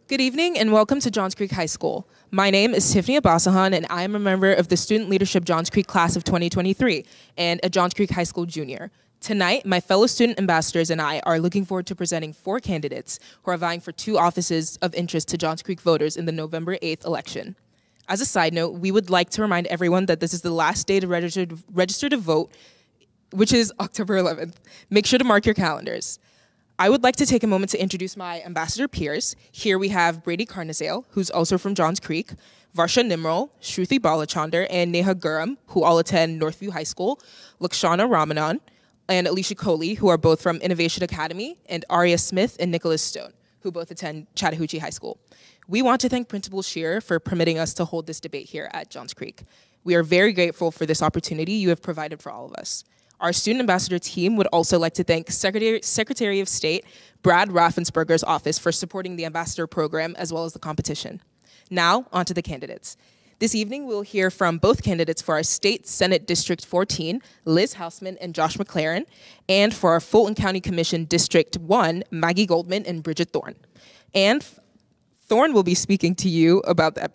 Good evening and welcome to Johns Creek High School. My name is Tiffany Abasahan and I am a member of the Student Leadership Johns Creek Class of 2023 and a Johns Creek High School junior. Tonight, my fellow student ambassadors and I are looking forward to presenting 4 candidates who are vying for 2 offices of interest to Johns Creek voters in the November 8th election. As a side note, we would like to remind everyone that this is the last day to register to vote, which is October 11th. Make sure to mark your calendars. I would like to take a moment to introduce my ambassador peers. Here we have Brady Carnazale, who's also from Johns Creek, Varsha Nimrol, Shruti Balachandar, and Neha Gurram, who all attend Northview High School, Lakshana Ramanan, and Alicia Coley, who are both from Innovation Academy, and Aria Smith and Nicholas Stone, who both attend Chattahoochee High School. We want to thank Principal Shearer for permitting us to hold this debate here at Johns Creek. We are very grateful for this opportunity you have provided for all of us. Our student ambassador team would also like to thank Secretary of State Brad Raffensperger's office for supporting the ambassador program as well as the competition. Now, on to the candidates. This evening, we'll hear from both candidates for our State Senate District 14, Liz Hausmann and Josh McLaurin, and for our Fulton County Commission District 1, Maggie Goldman and Bridget Thorne. And Thorne will be speaking to you about that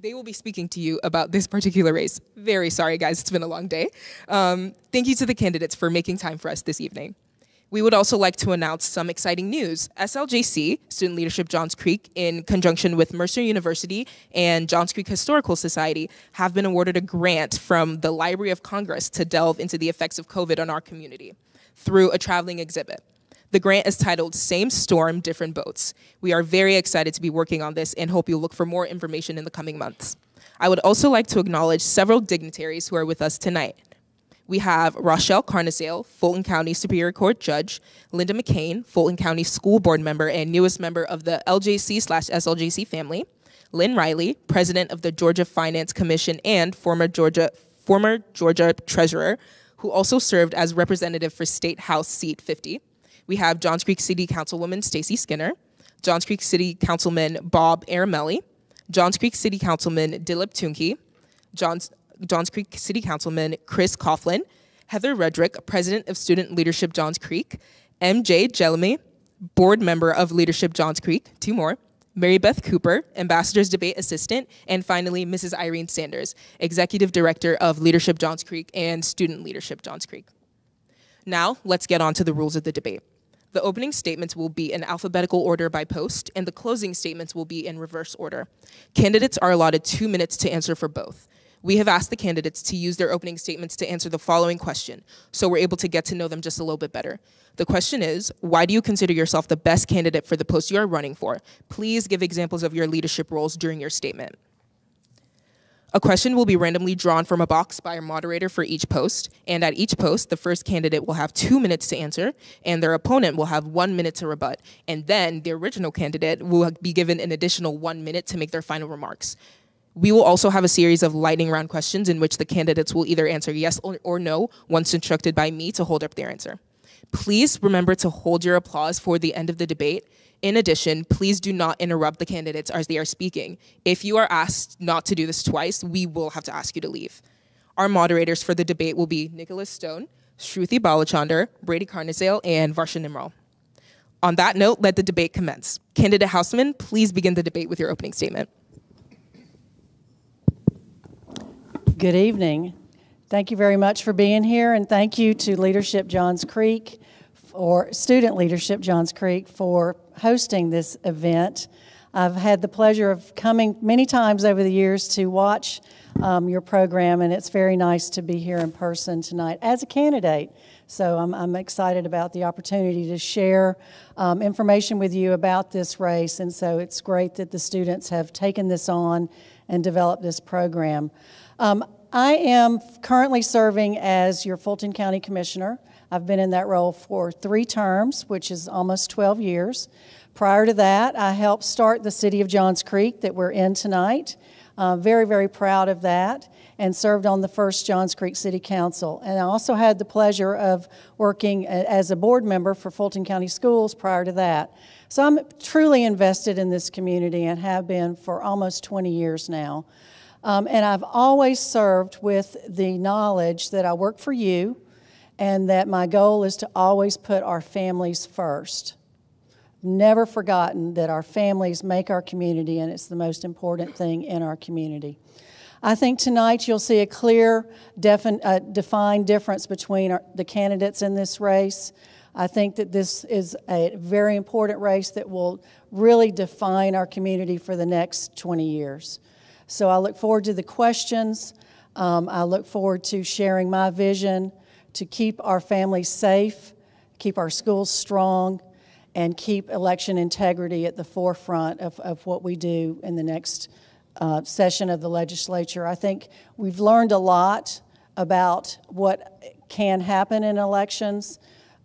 They will be speaking to you about this particular race. Very sorry, guys, it's been a long day. Thank you to the candidates for making time for us this evening. We would also like to announce some exciting news. SLJC, Student Leadership Johns Creek, in conjunction with Mercer University and Johns Creek Historical Society, have been awarded a grant from the Library of Congress to delve into the effects of COVID on our community through a traveling exhibit. The grant is titled Same Storm, Different Boats. We are very excited to be working on this and hope you'll look for more information in the coming months. I would also like to acknowledge several dignitaries who are with us tonight. We have Rochelle Carnazale, Fulton County Superior Court Judge, Linda McCain, Fulton County School Board Member and newest member of the LJC/SLJC family, Lynn Riley, President of the Georgia Finance Commission and former Georgia Treasurer, who also served as representative for State House Seat 50. We have Johns Creek City Councilwoman Stacy Skinner, Johns Creek City Councilman Bob Aramelli, Johns Creek City Councilman Dilip Tunke, Johns Creek City Councilman Chris Coughlin, Heather Redrick, President of Student Leadership Johns Creek, MJ Jelemy, Board Member of Leadership Johns Creek, 2 more, Mary Beth Cooper, Ambassador's Debate Assistant, and finally, Mrs. Irene Sanders, Executive Director of Leadership Johns Creek and Student Leadership Johns Creek. Now, let's get on to the rules of the debate. The opening statements will be in alphabetical order by post, and the closing statements will be in reverse order. Candidates are allotted 2 minutes to answer for both. We have asked the candidates to use their opening statements to answer the following question, so we're able to get to know them just a little bit better. The question is, why do you consider yourself the best candidate for the post you are running for? Please give examples of your leadership roles during your statement. A question will be randomly drawn from a box by a moderator for each post, and at each post, the first candidate will have 2 minutes to answer, and their opponent will have 1 minute to rebut, and then the original candidate will be given an additional 1 minute to make their final remarks. We will also have a series of lightning round questions in which the candidates will either answer yes or no once instructed by me to hold up their answer. Please remember to hold your applause for the end of the debate. In addition, please do not interrupt the candidates as they are speaking. If you are asked not to do this twice, we will have to ask you to leave. Our moderators for the debate will be Nicholas Stone, Shruti Balachandar, Brady Carnazale, and Varsha Nimrol. On that note, let the debate commence. Candidate Hausmann, please begin the debate with your opening statement. Good evening. Thank you very much for being here, and thank you to Leadership Johns Creek, or Student Leadership Johns Creek, for hosting this event. I've had the pleasure of coming many times over the years to watch your program, and it's very nice to be here in person tonight as a candidate. So I'm excited about the opportunity to share information with you about this race, and so it's great that the students have taken this on and developed this program. I am currently serving as your Fulton County Commissioner. I've been in that role for 3 terms, which is almost 12 years. Prior to that, I helped start the City of Johns Creek that we're in tonight. Very, very proud of that, and served on the first Johns Creek City Council. And I also had the pleasure of working as a board member for Fulton County Schools prior to that. So I'm truly invested in this community and have been for almost 20 years now. And I've always served with the knowledge that I work for you and that my goal is to always put our families first. never forgotten that our families make our community, and it's the most important thing in our community. I think tonight you'll see a clear, defined difference between the candidates in this race. I think that this is a very important race that will really define our community for the next 20 years. So I look forward to the questions. I look forward to sharing my vision to keep our families safe, keep our schools strong, and keep election integrity at the forefront of what we do in the next session of the legislature. I think we've learned a lot about what can happen in elections,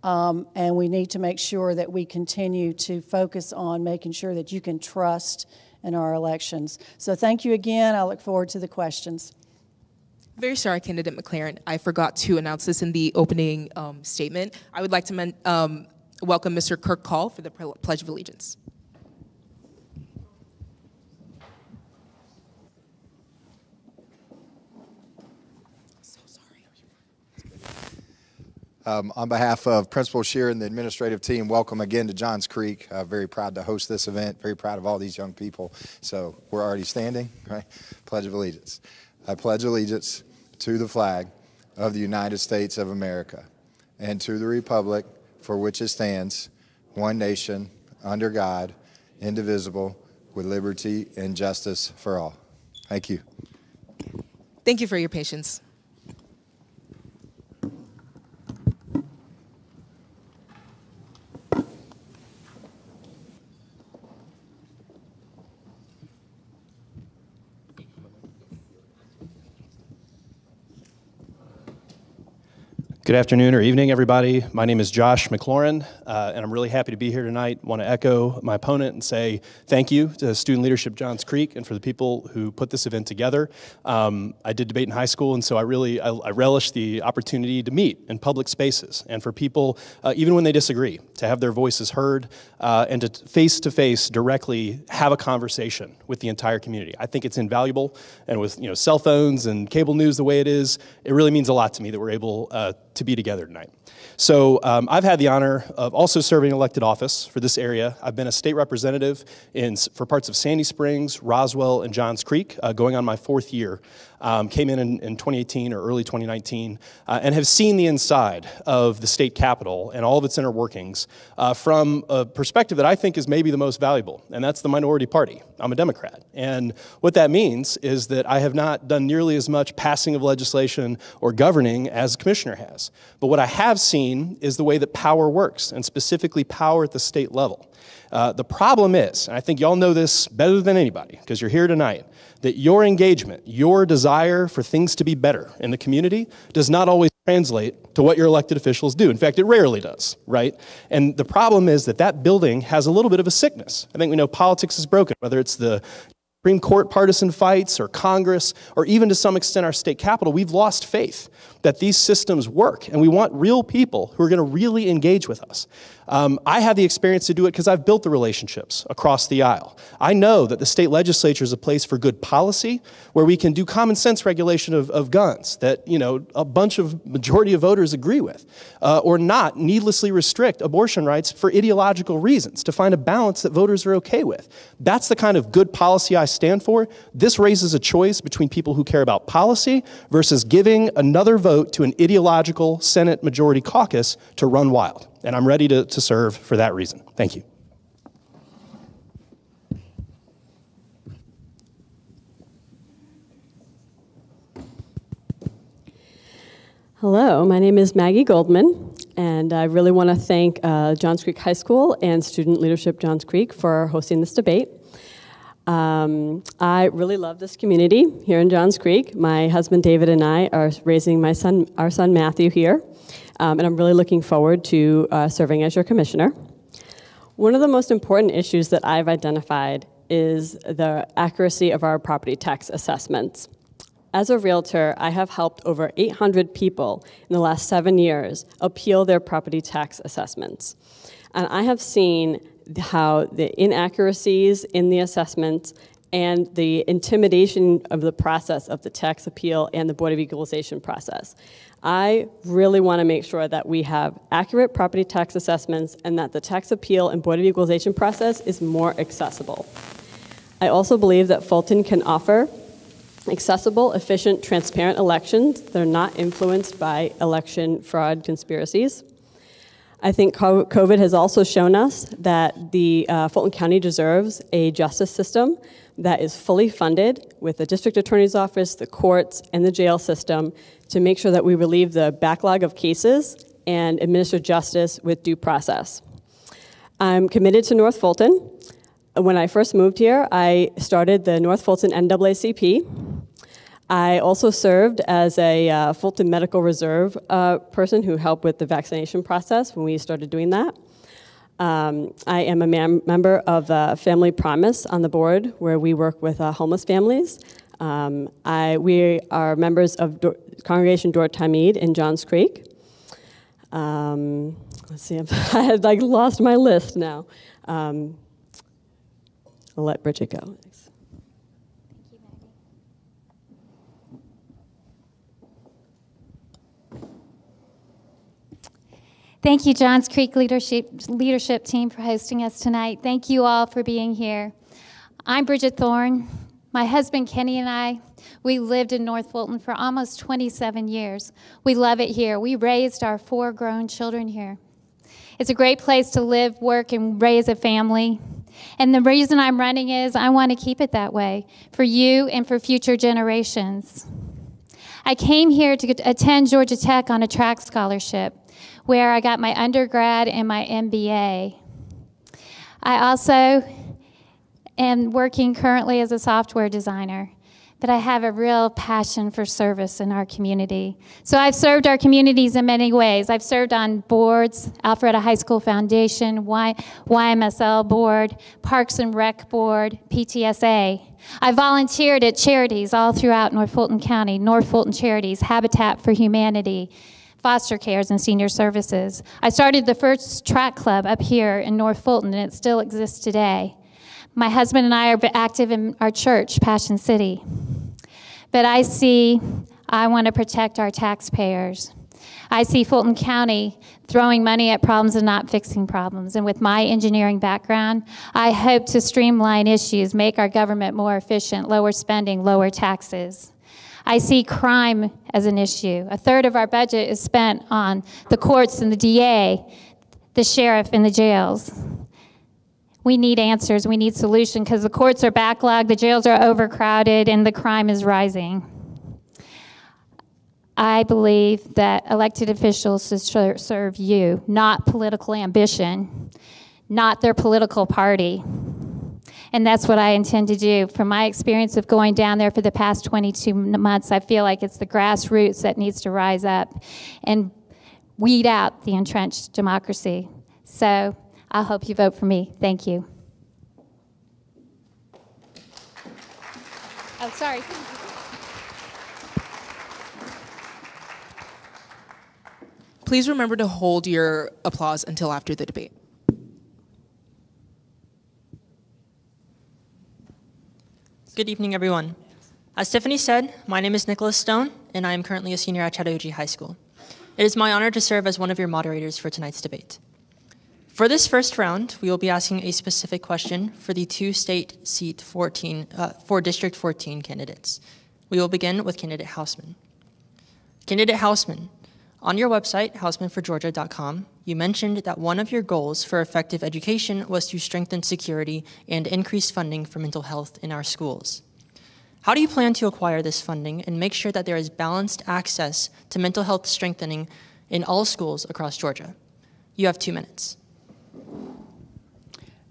and we need to make sure that we continue to focus on making sure that you can trust in our elections. So thank you again. I look forward to the questions. Very sorry, Candidate McLaurin. I forgot to announce this in the opening statement. I would like to welcome Mr. Kirk Call for the Pledge of Allegiance. So sorry. On behalf of Principal Shear and the administrative team, welcome again to Johns Creek. Very proud to host this event, very proud of all these young people. So we're already standing, right? Pledge of Allegiance. I pledge allegiance to the flag of the United States of America and to the republic for which it stands, one nation, under God, indivisible, with liberty and justice for all. Thank you. Thank you for your patience. Good afternoon or evening, everybody. My name is Josh McLaurin, and I'm really happy to be here tonight. I want to echo my opponent and say thank you to Student Leadership Johns Creek and for the people who put this event together. I did debate in high school, and so I relish the opportunity to meet in public spaces and for people, even when they disagree, to have their voices heard and to face directly have a conversation with the entire community. I think it's invaluable, and with cell phones and cable news the way it is, it really means a lot to me that we're able to be together tonight. So I've had the honor of also serving elected office for this area. I've been a state representative for parts of Sandy Springs, Roswell, and Johns Creek, going on my 4th year. Came in 2018 or early 2019, and have seen the inside of the state capitol and all of its inner workings from a perspective that I think is maybe the most valuable, and that's the minority party. I'm a Democrat, and what that means is that I have not done nearly as much passing of legislation or governing as a commissioner has. But what I have seen is the way that power works, and specifically power at the state level. The problem is, and I think y'all know this better than anybody because you're here tonight, that your engagement, your desire for things to be better in the community does not always translate to what your elected officials do. In fact, it rarely does, right? And the problem is that building has a little bit of a sickness. I think we know politics is broken, whether it's the Supreme Court partisan fights or Congress, or even to some extent our state capitol. We've lost faith that these systems work, and we want real people who are going to really engage with us. I have the experience to do it because I've built the relationships across the aisle. I know that the state legislature is a place for good policy where we can do common sense regulation of guns that a bunch of majority of voters agree with, or not needlessly restrict abortion rights for ideological reasons to find a balance that voters are okay with. That's the kind of good policy I stand for. This raises a choice between people who care about policy versus giving another vote to an ideological Senate Majority Caucus to run wild. And I'm ready to serve for that reason. Thank you. Hello, my name is Maggie Goldman, and I really want to thank Johns Creek High School and Student Leadership Johns Creek for hosting this debate. I really love this community here in Johns Creek. My husband David and I are raising our son Matthew here, and I'm really looking forward to serving as your commissioner. One of the most important issues that I've identified is the accuracy of our property tax assessments. As a realtor, I have helped over 800 people in the last 7 years appeal their property tax assessments. And I have seen how the inaccuracies in the assessments and the intimidation of the process of the tax appeal and the Board of Equalization process. I really want to make sure that we have accurate property tax assessments and that the tax appeal and Board of Equalization process is more accessible. I also believe that Fulton can offer accessible, efficient, transparent elections that are not influenced by election fraud conspiracies. I think COVID has also shown us that the Fulton County deserves a justice system that is fully funded with the district attorney's office, the courts, and the jail system to make sure that we relieve the backlog of cases and administer justice with due process. I'm committed to North Fulton. When I first moved here, I started the North Fulton NAACP. I also served as a Fulton Medical Reserve person who helped with the vaccination process when we started doing that. I am a member of Family Promise on the board, where we work with homeless families. We are members of Congregation Dor Tamid in Johns Creek. Let's see, I had lost my list now. I'll let Bridget go. Thanks. Thank you, Maggie. Thank you, Johns Creek leadership team, for hosting us tonight. Thank you all for being here. I'm Bridget Thorne. My husband Kenny and I, we lived in North Fulton for almost 27 years. We love it here. We raised our 4 grown children here. It's a great place to live, work, and raise a family. And the reason I'm running is I want to keep it that way for you and for future generations. I came here to attend Georgia Tech on a track scholarship, where I got my undergrad and my MBA. I also am working currently as a software designer, but I have a real passion for service in our community. So I've served our communities in many ways. I've served on boards, Alpharetta High School Foundation, YMSL board, Parks and Rec board, PTSA. I volunteered at charities all throughout North Fulton County, North Fulton Charities, Habitat for Humanity, foster cares, and senior services. I started the first track club up here in North Fulton, and it still exists today. My husband and I are active in our church, Passion City. But I want to protect our taxpayers. I see Fulton County throwing money at problems and not fixing problems. And with my engineering background, I hope to streamline issues, make our government more efficient, lower spending, lower taxes. I see crime as an issue. 1/3 of our budget is spent on the courts and the DA, the sheriff, and the jails. We need answers, we need solutions, because the courts are backlogged, the jails are overcrowded, and the crime is rising. I believe that elected officials should serve you, not political ambition, not their political party. And that's what I intend to do. From my experience of going down there for the past 22 months, I feel like it's the grassroots that needs to rise up and weed out the entrenched democracy. So I hope you vote for me. Thank you. Oh, sorry. Please remember to hold your applause until after the debate. Good evening, everyone. As Tiffany said, my name is Nicholas Stone, and I am currently a senior at Chattahoochee High School. It is my honor to serve as one of your moderators for tonight's debate. For this first round, we will be asking a specific question for the 2 state seat 14, for District 14 candidates. We will begin with candidate Hausmann. Candidate Hausmann, on your website, hausmannforgeorgia.com, you mentioned that one of your goals for effective education was to strengthen security and increase funding for mental health in our schools. How do you plan to acquire this funding and make sure that there is balanced access to mental health strengthening in all schools across Georgia? You have 2 minutes.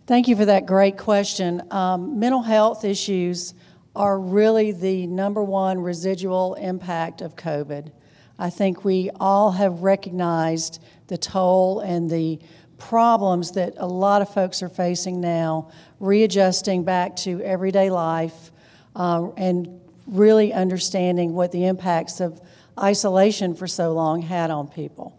Thank you for that great question. Mental health issues are really the #1 residual impact of COVID. I think we all have recognized the toll and the problems that a lot of folks are facing now, readjusting back to everyday life and really understanding what the impacts of isolation for so long had on people.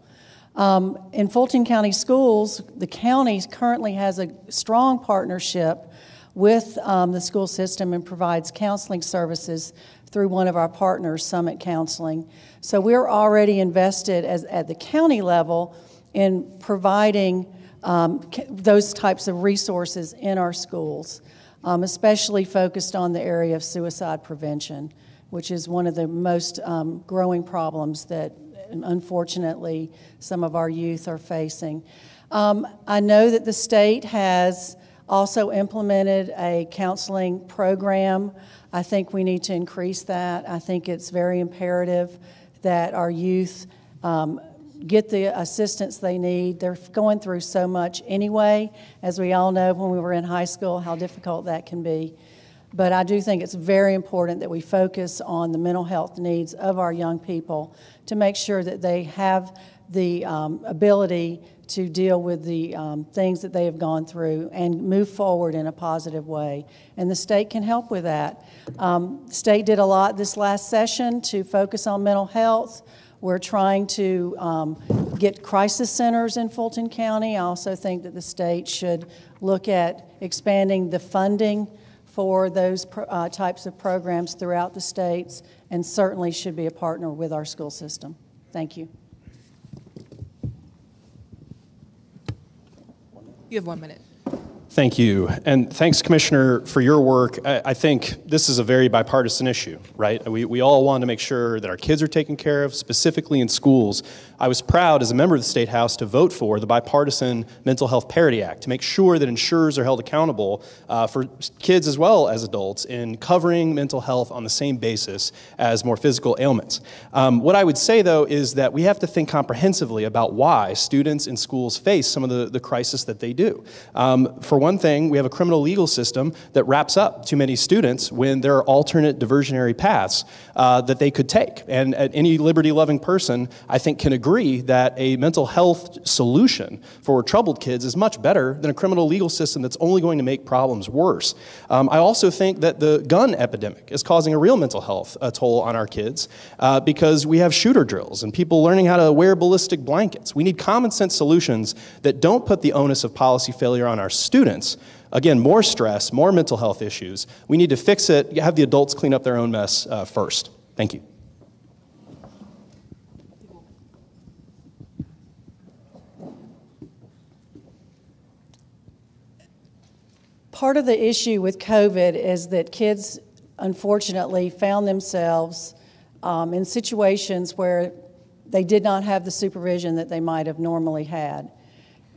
In Fulton County Schools, the county currently has a strong partnership with the school system and provides counseling services through one of our partners, Summit Counseling. So we're already invested at the county level in providing those types of resources in our schools, especially focused on the area of suicide prevention, which is one of the most growing problems that, unfortunately, some of our youth are facing. I know that the state has also implemented a counseling program. I think we need to increase that. I think it's very imperative that our youth get the assistance they need. They're going through so much anyway, as we all know when we were in high school, how difficult that can be. But I do think it's very important that we focus on the mental health needs of our young people to make sure that they have the ability to deal with the things that they have gone through and move forward in a positive way. And the state can help with that. The state did a lot this last session to focus on mental health. We're trying to get crisis centers in Fulton County. I also think that the state should look at expanding the funding for those types of programs throughout the states, and certainly should be a partner with our school system. Thank you. You have 1 minute. Thank you. And thanks, Commissioner, for your work. I think this is a very bipartisan issue, right? We all want to make sure that our kids are taken care of, specifically in schools. I was proud as a member of the State House to vote for the bipartisan Mental Health Parity Act to make sure that insurers are held accountable for kids as well as adults in covering mental health on the same basis as more physical ailments. What I would say, though, is that we have to think comprehensively about why students in schools face some of the crisis that they do. For one thing, we have a criminal legal system that wraps up too many students when there are alternate diversionary paths that they could take. And any liberty-loving person, I think, can agree that a mental health solution for troubled kids is much better than a criminal legal system that's only going to make problems worse. I also think that the gun epidemic is causing a real mental health toll on our kids because we have shooter drills and people learning how to wear ballistic blankets. We need common sense solutions that don't put the onus of policy failure on our students. Again, more stress, more mental health issues. We need to fix it, have the adults clean up their own mess first. Thank you. Part of the issue with COVID is that kids, unfortunately, found themselves in situations where they did not have the supervision that they might have normally had.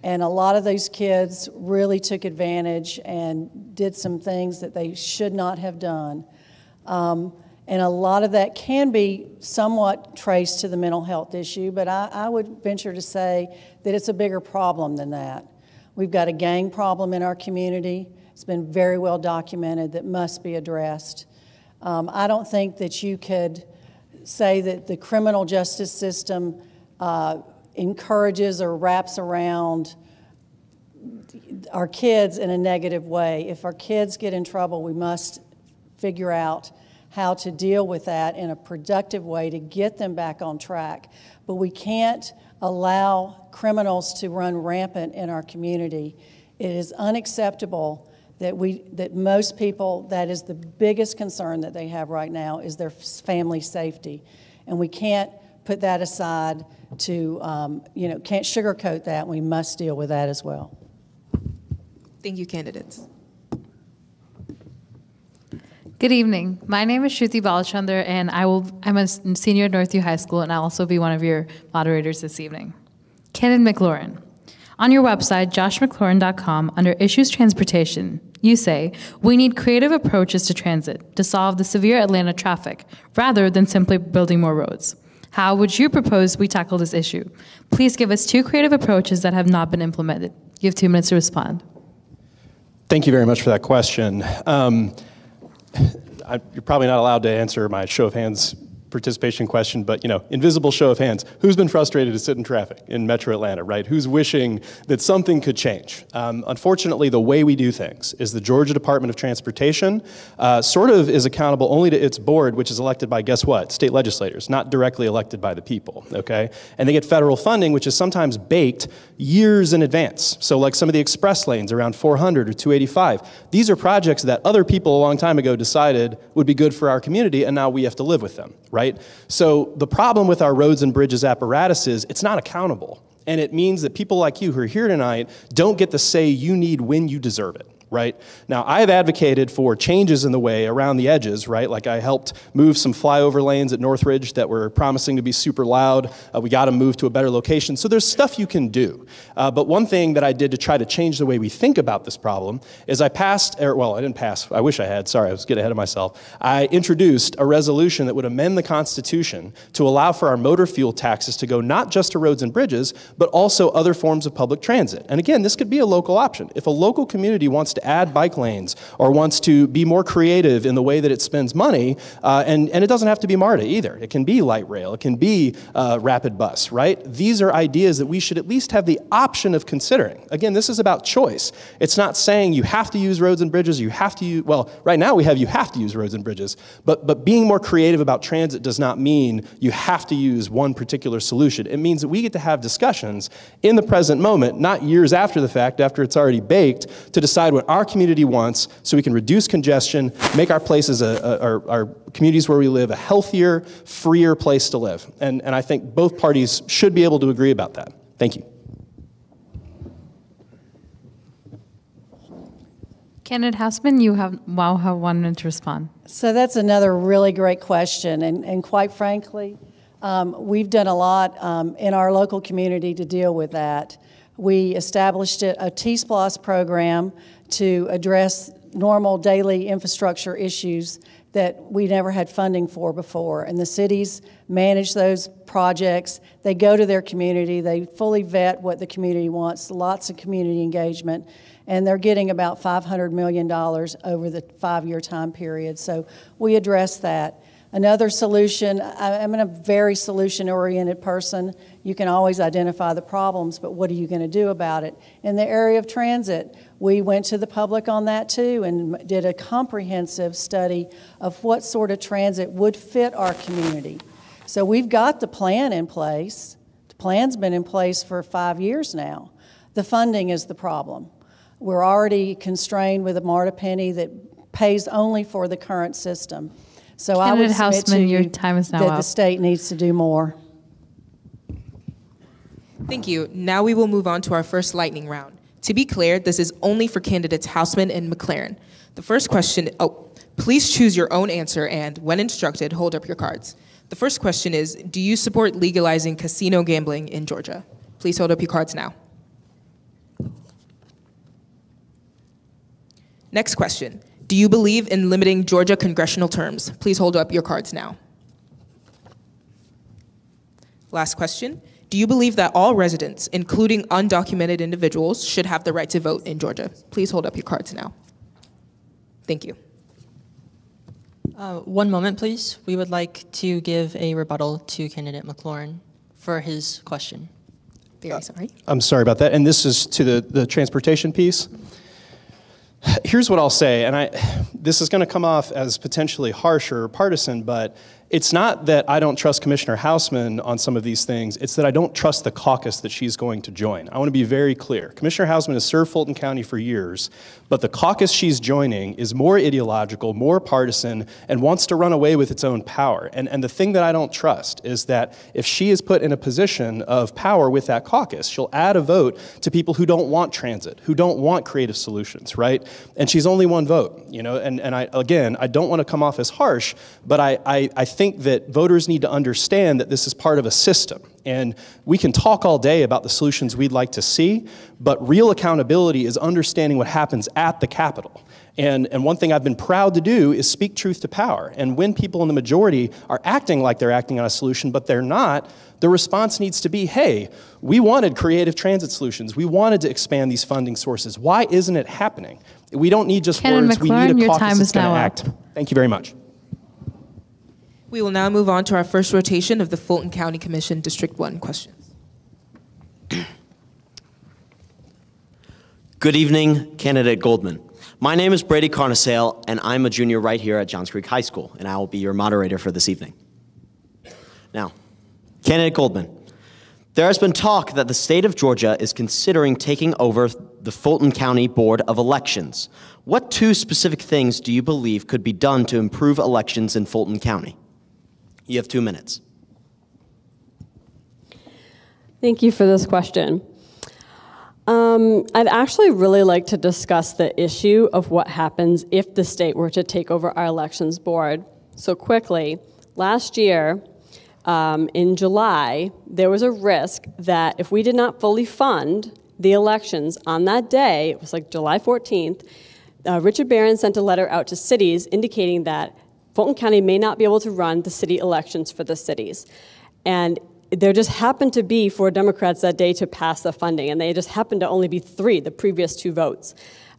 And a lot of those kids really took advantage and did some things that they should not have done. And a lot of that can be somewhat traced to the mental health issue, but I would venture to say that it's a bigger problem than that. We've got a gang problem in our community. It's been very well documented that must be addressed. I don't think that you could say that the criminal justice system encourages or wraps around our kids in a negative way. If our kids get in trouble, we must figure out how to deal with that in a productive way to get them back on track. But we can't allow criminals to run rampant in our community. It is unacceptable that most people, that is the biggest concern that they have right now, is their family safety. And we can't put that aside to, can't sugarcoat that. We must deal with that as well. Thank you, candidates. Good evening. My name is Shruti Balachandar, and I'm a senior at Northview High School, and I'll also be one of your moderators this evening. Candidate McLaurin. On your website, joshmclaurin.com, under Issues Transportation, you say, we need creative approaches to transit to solve the severe Atlanta traffic, rather than simply building more roads. How would you propose we tackle this issue? Please give us 2 creative approaches that have not been implemented. You have 2 minutes to respond. Thank you very much for that question. You're probably not allowed to answer my show of hands participation question, but invisible show of hands. Who's been frustrated to sit in traffic in Metro Atlanta, right? Who's wishing that something could change? Unfortunately, the way we do things is the Georgia Department of Transportation sort of is accountable only to its board, which is elected by, guess what? State legislators, not directly elected by the people, okay? And they get federal funding, which is sometimes baked years in advance. So like some of the express lanes around 400 or 285, these are projects that other people a long time ago decided would be good for our community, and now we have to live with them, right? So the problem with our roads and bridges apparatus is it's not accountable. And it means that people like you who are here tonight don't get the say you need when you deserve it. Right? Now, I've advocated for changes in the way around the edges, right? Like I helped move some flyover lanes at Northridge that were promising to be super loud. We got them moved to a better location. So there's stuff you can do. But one thing that I did to try to change the way we think about this problem is I didn't pass. I wish I had. Sorry, I was getting ahead of myself. I introduced a resolution that would amend the Constitution to allow for our motor fuel taxes to go not just to roads and bridges, but also other forms of public transit. And again, this could be a local option. If a local community wants to add bike lanes or wants to be more creative in the way that it spends money, and it doesn't have to be MARTA either. It can be light rail. It can be rapid bus, right? These are ideas that we should at least have the option of considering. Again, this is about choice. It's not saying you have to use roads and bridges, you have to use, well, right now we have you have to use roads and bridges, but being more creative about transit does not mean you have to use one particular solution. It means that we get to have discussions in the present moment, not years after the fact, after it's already baked, to decide what our community wants so we can reduce congestion, make our places, our communities where we live, a healthier, freer place to live. And I think both parties should be able to agree about that. Thank you. Candidate Hausmann, you have 1 minute to respond. So that's another really great question, and quite frankly, we've done a lot in our local community to deal with that. We established a T-SPLOS program to address normal daily infrastructure issues that we never had funding for before. And the cities manage those projects. They go to their community. They fully vet what the community wants, lots of community engagement. And they're getting about $500 million over the 5-year time period. So we address that. Another solution, I'm a very solution-oriented person. You can always identify the problems, but what are you going to do about it? In the area of transit, we went to the public on that too and did a comprehensive study of what sort of transit would fit our community. So we've got the plan in place. The plan's been in place for 5 years now. The funding is the problem. We're already constrained with a MARTA penny that pays only for the current system. So I would submit to you that the state needs to do more. Thank you. Now we will move on to our first lightning round. To be clear, this is only for candidates Hausmann and McLaurin. The first question, please choose your own answer and, when instructed, hold up your cards. The first question is, do you support legalizing casino gambling in Georgia? Please hold up your cards now. Next question. Do you believe in limiting Georgia congressional terms? Please hold up your cards now. Last question. Do you believe that all residents, including undocumented individuals, should have the right to vote in Georgia? Please hold up your cards now. Thank you. 1 moment, please. We would like to give a rebuttal to candidate McLaurin for his question. Very sorry. I'm sorry about that. And this is to the transportation piece. Here's what I'll say, and this is going to come off as potentially harsh or partisan, but it's not that I don't trust Commissioner Hausmann on some of these things, it's that I don't trust the caucus that she's going to join. I want to be very clear. Commissioner Hausmann has served Fulton County for years, but the caucus she's joining is more ideological, more partisan, and wants to run away with its own power. And the thing that I don't trust is that if she is put in a position of power with that caucus, she'll add a vote to people who don't want transit, who don't want creative solutions, right? And she's only one vote, you know, and I don't want to come off as harsh, but I think that voters need to understand that this is part of a system. And we can talk all day about the solutions we'd like to see, but real accountability is understanding what happens at the Capitol. And one thing I've been proud to do is speak truth to power. And when people in the majority are acting like they're acting on a solution, but they're not, the response needs to be, hey, we wanted creative transit solutions. We wanted to expand these funding sources. Why isn't it happening? We don't need just words. We need a caucus that's going to act. Thank you very much. We will now move on to our first rotation of the Fulton County Commission District 1 questions. Good evening, candidate Goldman. My name is Brady Carnesale, and I'm a junior right here at Johns Creek High School, and I will be your moderator for this evening. Now, candidate Goldman, there has been talk that the state of Georgia is considering taking over the Fulton County Board of Elections. What 2 specific things do you believe could be done to improve elections in Fulton County? You have 2 minutes. Thank you for this question. I'd actually really like to discuss the issue of what happens if the state were to take over our elections board. So quickly, last year, in July, there was a risk that if we did not fully fund the elections on that day, it was like July 14th, Richard Barron sent a letter out to cities indicating that Fulton County may not be able to run the city elections for the cities. And there just happened to be 4 Democrats that day to pass the funding, and they just happened to only be 3, the previous 2 votes.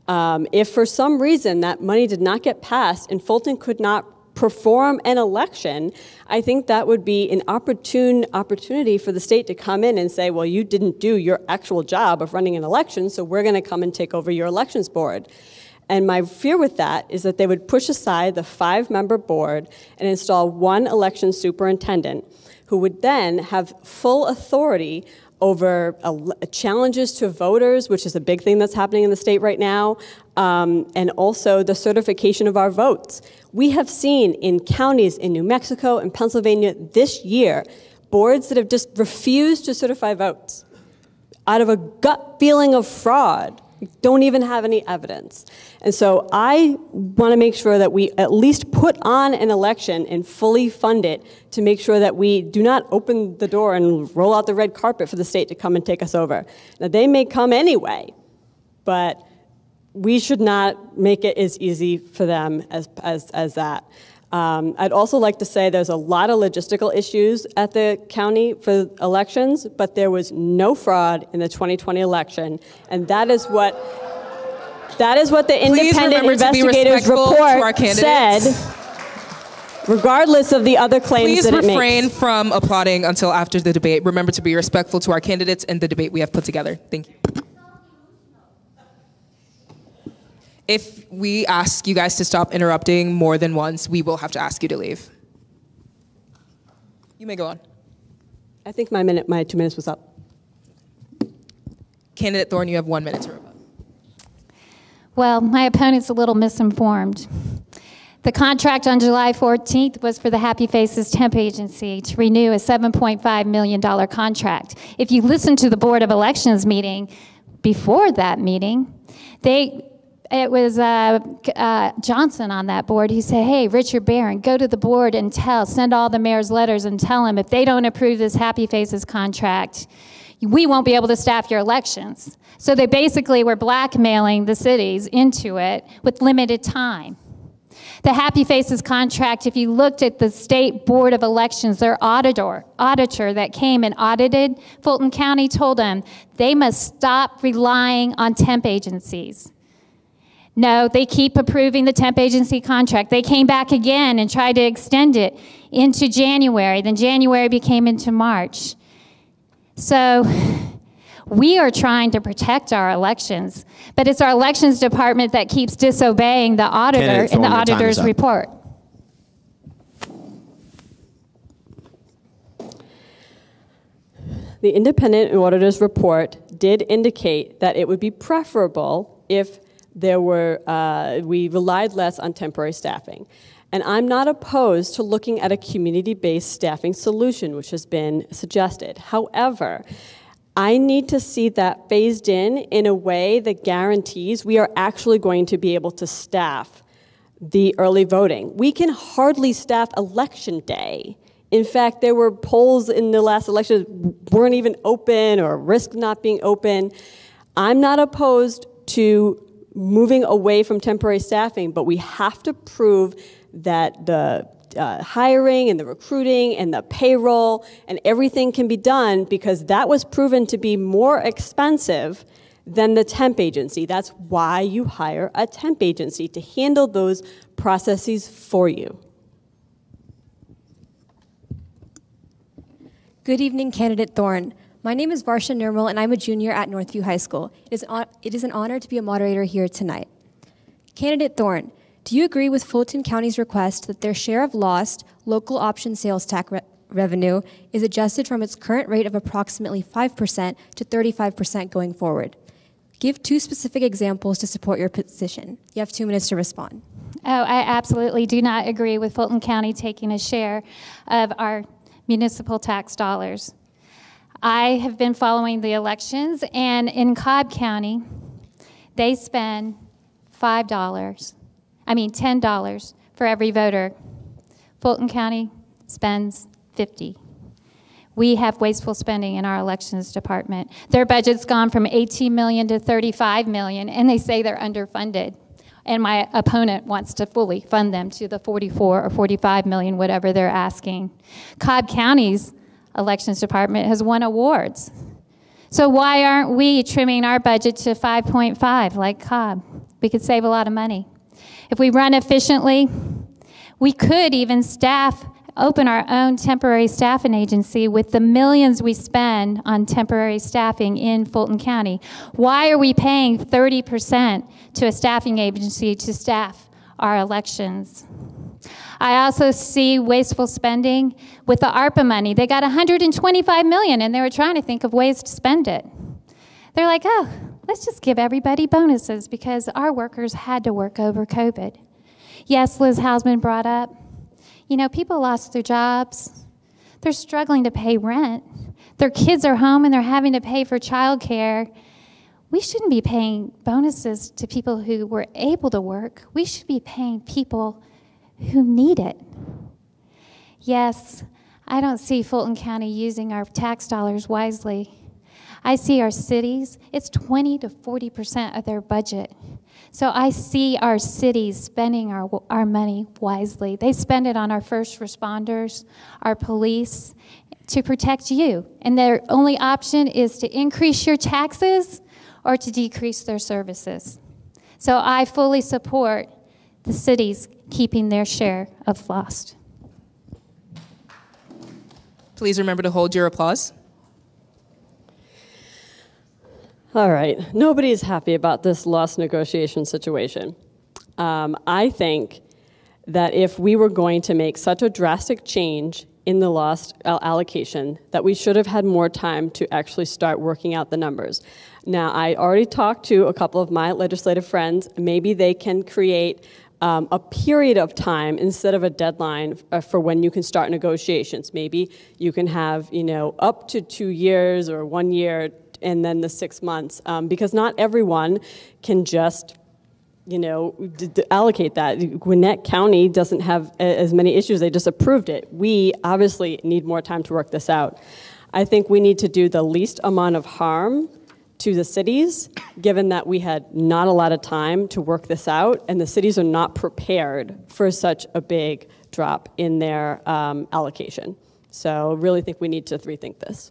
If for some reason that money did not get passed and Fulton could not perform an election, I think that would be an opportunity for the state to come in and say, well, you didn't do your actual job of running an election, so we're going to come and take over your elections board. And my fear with that is that they would push aside the 5-member board and install 1 election superintendent who would then have full authority over challenges to voters, which is a big thing that's happening in the state right now, and also the certification of our votes. We have seen in counties in New Mexico and Pennsylvania this year, boards that have just refused to certify votes out of a gut feeling of fraud. Don't even have any evidence. And so I want to make sure that we at least put on an election and fully fund it to make sure that we do not open the door and roll out the red carpet for the state to come and take us over. Now, they may come anyway, but we should not make it as easy for them as that. I'd also like to say there's a lot of logistical issues at the county for elections, but there was no fraud in the 2020 election, and that is what the independent investigators report said, regardless of the other claims that it makes. Please refrain from applauding until after the debate. Remember to be respectful to our candidates and the debate we have put together. Thank you. If we ask you guys to stop interrupting more than once, we will have to ask you to leave. You may go on. I think my 2 minutes was up. Candidate Thorne, you have 1 minute to rebut. Well, my opponent's a little misinformed. The contract on July 14th was for the Happy Faces Temp Agency to renew a $7.5 million contract. If you listen to the Board of Elections meeting, before that meeting, it was Johnson on that board. He said, hey, Richard Barron, go to the board and send all the mayor's letters and tell them if they don't approve this Happy Faces contract, we won't be able to staff your elections. So they basically were blackmailing the cities into it with limited time. The Happy Faces contract, if you looked at the State Board of Elections, their auditor that came and audited Fulton County told them they must stop relying on temp agencies. No, they keep approving the temp agency contract. They came back again and tried to extend it into January. Then January became into March. So we are trying to protect our elections, but it's our elections department that keeps disobeying the auditor in the auditor's report. The independent auditor's report did indicate that it would be preferable if we relied less on temporary staffing. And I'm not opposed to looking at a community-based staffing solution, which has been suggested. However, I need to see that phased in a way that guarantees we are actually going to be able to staff the early voting. We can hardly staff election day. In fact, there were polls in the last election that weren't even open or risk not being open. I'm not opposed to moving away from temporary staffing, but we have to prove that the hiring and the recruiting and the payroll and everything can be done, because that was proven to be more expensive than the temp agency. That's why you hire a temp agency, to handle those processes for you. Good evening, candidate Thorne. My name is Varsha Nirmal, and I'm a junior at Northview High School. It is an honor to be a moderator here tonight. Candidate Thorne, do you agree with Fulton County's request that their share of lost local option sales tax revenue is adjusted from its current rate of approximately 5% to 35% going forward? Give 2 specific examples to support your position. You have 2 minutes to respond. Oh, I absolutely do not agree with Fulton County taking a share of our municipal tax dollars. I have been following the elections, and in Cobb County, they spend $10 for every voter. Fulton County spends $50. We have wasteful spending in our elections department. Their budget's gone from $18 million to $35 million, and they say they're underfunded. And my opponent wants to fully fund them to the 44 or 45 million, whatever they're asking. Cobb County's elections department has won awards. So why aren't we trimming our budget to 5.5 like Cobb? We could save a lot of money. If we run efficiently, we could even open our own temporary staffing agency with the millions we spend on temporary staffing in Fulton County. Why are we paying 30% to a staffing agency to staff our elections? I also see wasteful spending with the ARPA money. They got $125 million, and they were trying to think of ways to spend it. They're like, oh, let's just give everybody bonuses because our workers had to work over COVID. Yes, Liz Hausmann brought up, people lost their jobs. They're struggling to pay rent. Their kids are home and they're having to pay for childcare. We shouldn't be paying bonuses to people who were able to work. We should be paying people who need it. Yes, I don't see Fulton County using our tax dollars wisely. I see our cities, it's 20 to 40% of their budget. So I see our cities spending our money wisely. They spend it on our first responders, our police, to protect you. And their only option is to increase your taxes or to decrease their services. So I fully support the cities keeping their share of lost. Please remember to hold your applause. All right, nobody is happy about this lost negotiation situation. I think that if we were going to make such a drastic change in the lost allocation, that we should have had more time to actually start working out the numbers. Now, I already talked to a couple of my legislative friends. Maybe they can create a period of time instead of a deadline for when you can start negotiations. Maybe you can have, up to 2 years or 1 year and then the 6 months, because not everyone can just, allocate that. Gwinnett County doesn't have as many issues. They just approved it. We obviously need more time to work this out. I think we need to do the least amount of harm to the cities, given that we had not a lot of time to work this out, and the cities are not prepared for such a big drop in their allocation. So I really think we need to rethink this.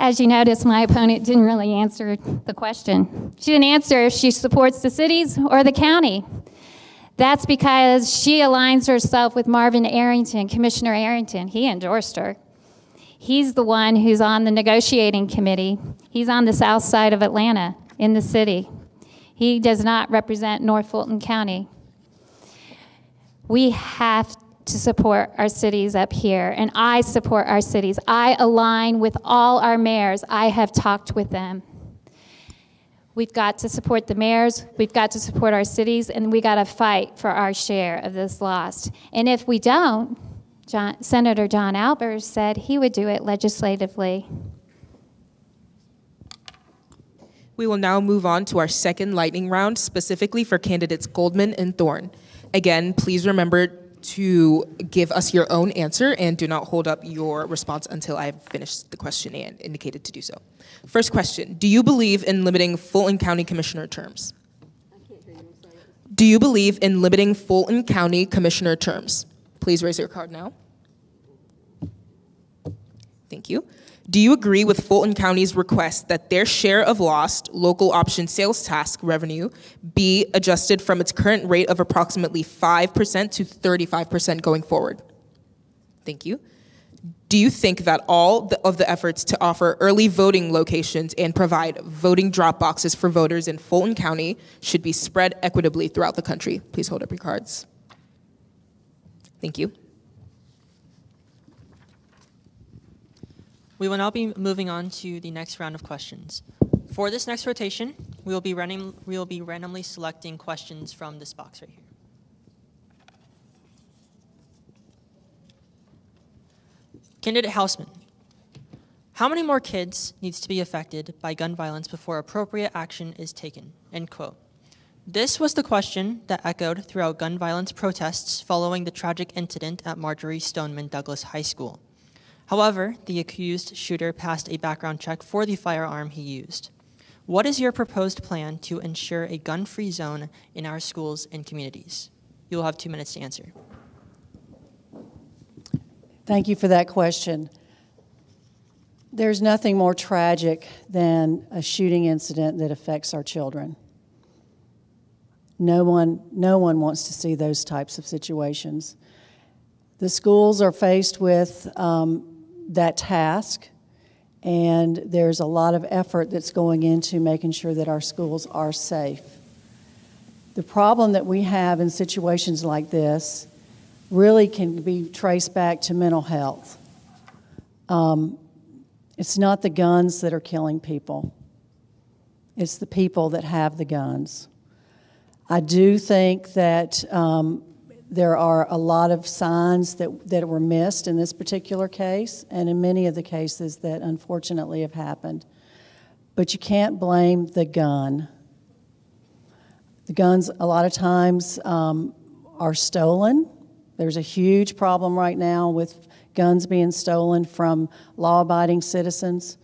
As you notice, my opponent didn't really answer the question. She didn't answer if she supports the cities or the county. That's because she aligns herself with Marvin Arrington, Commissioner Arrington. He endorsed her. He's the one who's on the negotiating committee. He's on the south side of Atlanta in the city. He does not represent North Fulton County. We have to support our cities up here, and I support our cities. I align with all our mayors. I have talked with them. We've got to support the mayors, we've got to support our cities, and we got to fight for our share of this lost. And if we don't, Senator John Albers said he would do it legislatively. We will now move on to our second lightning round, specifically for candidates Goldman and Thorne. Again, please remember to give us your own answer and do not hold up your response until I have finished the question and indicated to do so. First question, do you believe in limiting Fulton County Commissioner terms? Do you believe in limiting Fulton County Commissioner terms? Please raise your card now. Thank you. Do you agree with Fulton County's request that their share of lost local option sales tax revenue be adjusted from its current rate of approximately 5% to 35% going forward? Thank you. Do you think that all of the efforts to offer early voting locations and provide voting drop boxes for voters in Fulton County should be spread equitably throughout the country? Please hold up your cards. Thank you. We will now be moving on to the next round of questions. For this next rotation, we will be randomly selecting questions from this box right here. Candidate Hausmann, how many more kids needs to be affected by gun violence before appropriate action is taken? End quote. This was the question that echoed throughout gun violence protests following the tragic incident at Marjorie Stoneman Douglas High School. However, the accused shooter passed a background check for the firearm he used. What is your proposed plan to ensure a gun-free zone in our schools and communities? You will have 2 minutes to answer. Thank you for that question. There's nothing more tragic than a shooting incident that affects our children. No one wants to see those types of situations. The schools are faced with that task, and there's a lot of effort that's going into making sure that our schools are safe. The problem that we have in situations like this really can be traced back to mental health. It's not the guns that are killing people. It's the people that have the guns. I do think that there are a lot of signs that were missed in this particular case and in many of the cases that unfortunately have happened. But you can't blame the gun. The guns a lot of times are stolen. There's a huge problem right now with guns being stolen from law-abiding citizens.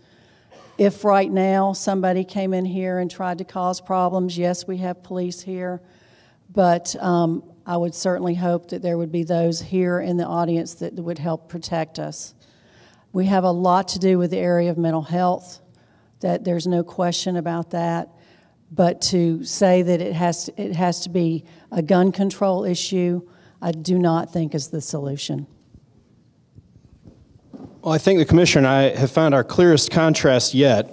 If right now somebody came in here and tried to cause problems, yes, we have police here, but I would certainly hope that there would be those here in the audience that would help protect us. We have a lot to do with the area of mental health, that there's no question about that, but to say that it has to be a gun control issue, I do not think is the solution. Well, I think the Commissioner and I have found our clearest contrast yet.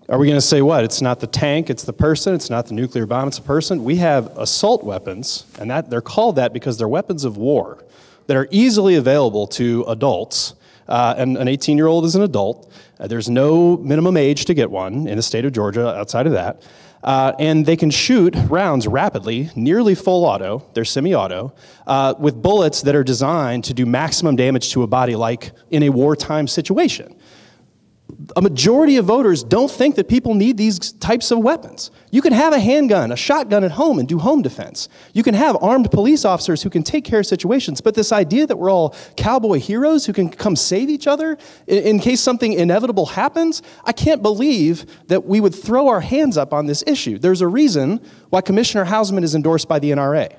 Are we going to say what? It's not the tank, it's the person, it's not the nuclear bomb, it's the person? We have assault weapons, and they're called that because they're weapons of war that are easily available to adults. And an 18-year-old is an adult. There's no minimum age to get one in the state of Georgia outside of that. And they can shoot rounds rapidly, nearly full auto, they're semi-auto, with bullets that are designed to do maximum damage to a body like in a wartime situation. A majority of voters don't think that people need these types of weapons. You can have a handgun, a shotgun at home and do home defense. You can have armed police officers who can take care of situations, but this idea that we're all cowboy heroes who can come save each other in case something inevitable happens, I can't believe that we would throw our hands up on this issue. There's a reason why Commissioner Hausmann is endorsed by the NRA,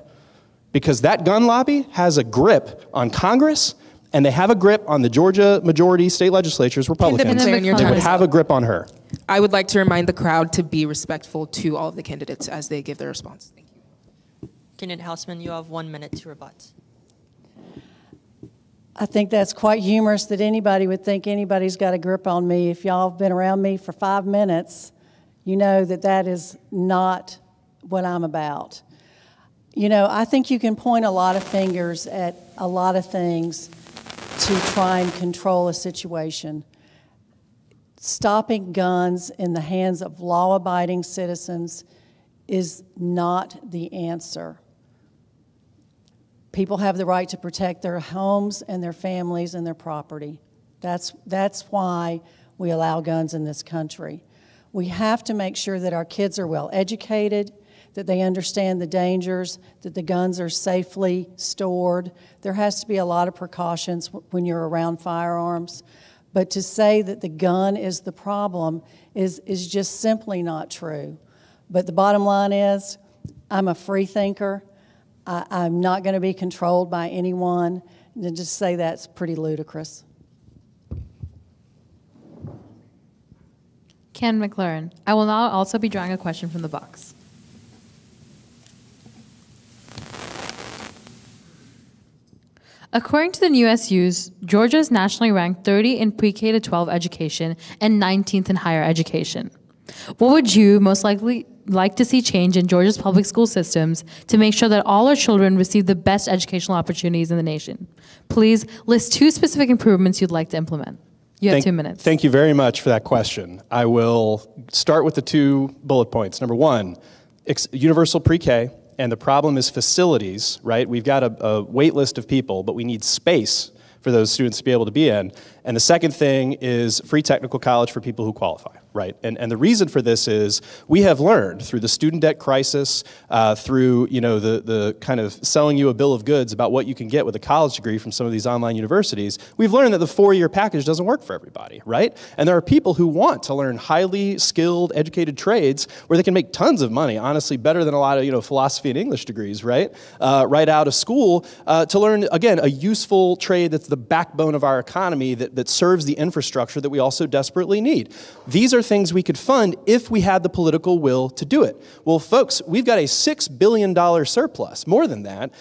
because that gun lobby has a grip on Congress, and they have a grip on the Georgia majority state legislatures, Republicans. They would have a grip on her. I would like to remind the crowd to be respectful to all of the candidates as they give their response. Thank you. Candidate Hausmann, you have 1 minute to rebut. I think that's quite humorous that anybody would think anybody's got a grip on me. If y'all have been around me for 5 minutes, you know that that is not what I'm about. You know, I think you can point a lot of fingers at a lot of things to try and control a situation. Stopping guns in the hands of law-abiding citizens is not the answer. People have the right to protect their homes and their families and their property. That's why we allow guns in this country. We have to make sure that our kids are well educated, that they understand the dangers, that the guns are safely stored. There has to be a lot of precautions when you're around firearms. But to say that the gun is the problem is just simply not true. But the bottom line is, I'm a free thinker. I'm not going to be controlled by anyone. And to just say that's pretty ludicrous. Ken McLaurin, I will now also be drawing a question from the box. According to the USU's, Georgia is nationally ranked 30 in pre-K to 12 education and 19th in higher education. What would you most likely like to see change in Georgia's public school systems to make sure that all our children receive the best educational opportunities in the nation? Please list 2 specific improvements you'd like to implement. You have 2 minutes. Thank you very much for that question. I will start with the 2 bullet points. Number 1, universal pre-K, and the problem is facilities, right? We've got a wait list of people, but we need space for those students to be able to be in. And the second thing is free technical college for people who qualify, right? And the reason for this is we have learned through the student debt crisis, through the kind of selling you a bill of goods about what you can get with a college degree from some of these online universities, we've learned that the 4-year package doesn't work for everybody, right? And there are people who want to learn highly skilled, educated trades where they can make tons of money, honestly, better than a lot of philosophy and English degrees, right? Right out of school to learn, again, a useful trade that's the backbone of our economy that serves the infrastructure that we also desperately need. These are things we could fund if we had the political will to do it. Well, folks, we've got a $6 billion surplus, more than that,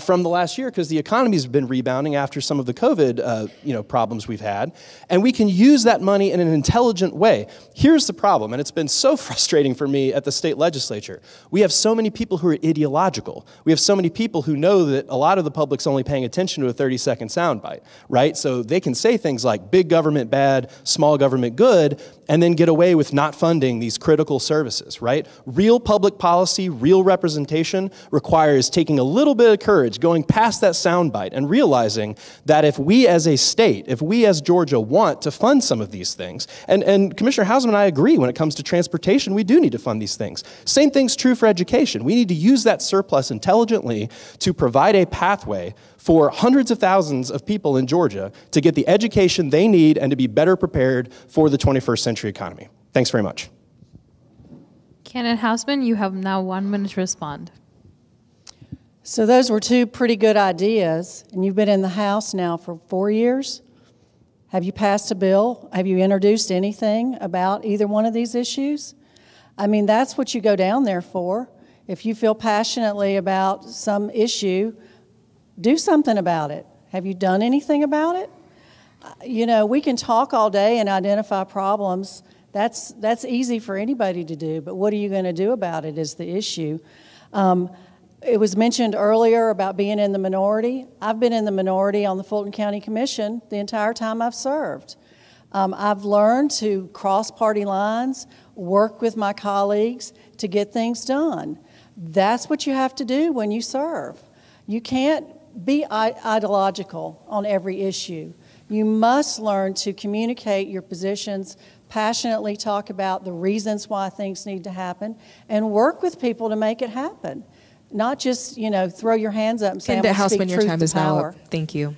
from the last year because the economy's been rebounding after some of the COVID problems we've had, and we can use that money in an intelligent way. Here's the problem, and it's been so frustrating for me at the state legislature. We have so many people who are ideological. We have so many people who know that a lot of the public's only paying attention to a 30-second soundbite, right? So they can say things like big government bad, small government good, and then get away with not funding these critical services, right? Real public policy, real representation requires taking a little bit of courage, going past that soundbite and realizing that if we as a state, if we as Georgia want to fund some of these things, and Commissioner Hausmann and I agree when it comes to transportation, we do need to fund these things. Same thing's true for education. We need to use that surplus intelligently to provide a pathway for hundreds of thousands of people in Georgia to get the education they need and to be better prepared for the 21st century economy. Thanks very much. Candidate Hausmann, you have now 1 minute to respond. So those were 2 pretty good ideas, and you've been in the House now for 4 years. Have you passed a bill? Have you introduced anything about either one of these issues? I mean, that's what you go down there for. If you feel passionately about some issue, do something about it. Have you done anything about it? We can talk all day and identify problems. That's easy for anybody to do, but what are you going to do about it is the issue. It was mentioned earlier about being in the minority. I've been in the minority on the Fulton County Commission the entire time I've served. I've learned to cross party lines, work with my colleagues to get things done. That's what you have to do when you serve. You can't be ideological on every issue. You must learn to communicate your positions, passionately talk about the reasons why things need to happen, and work with people to make it happen. Not just, throw your hands up and say, I'm going to speak truth to power. Thank you.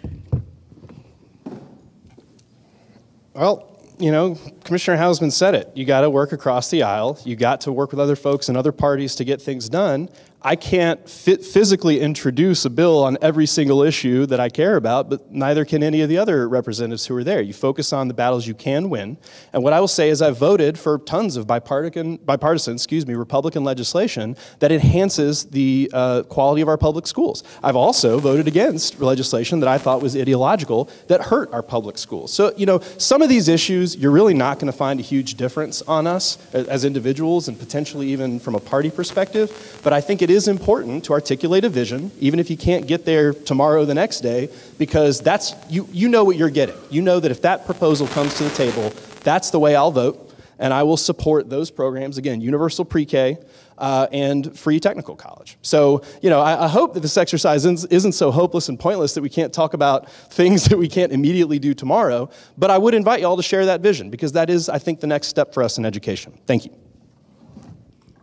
Well, Commissioner Hausmann said it. You got to work across the aisle. You got to work with other folks and other parties to get things done. I can't physically introduce a bill on every single issue that I care about, but neither can any of the other representatives who are there. You focus on the battles you can win. And what I will say is I've voted for tons of bipartisan, Republican legislation that enhances the quality of our public schools. I've also voted against legislation that I thought was ideological that hurt our public schools. So, some of these issues, you're really not going to find a huge difference on us as individuals and potentially even from a party perspective, but I think it is important to articulate a vision, even if you can't get there tomorrow or the next day, because that's, you know what you're getting. You know that if that proposal comes to the table, that's the way I'll vote, and I will support those programs, again, universal pre-K and free technical college. So, I hope that this exercise isn't so hopeless and pointless that we can't talk about things that we can't immediately do tomorrow, but I would invite you all to share that vision, because that is, I think, the next step for us in education. Thank you.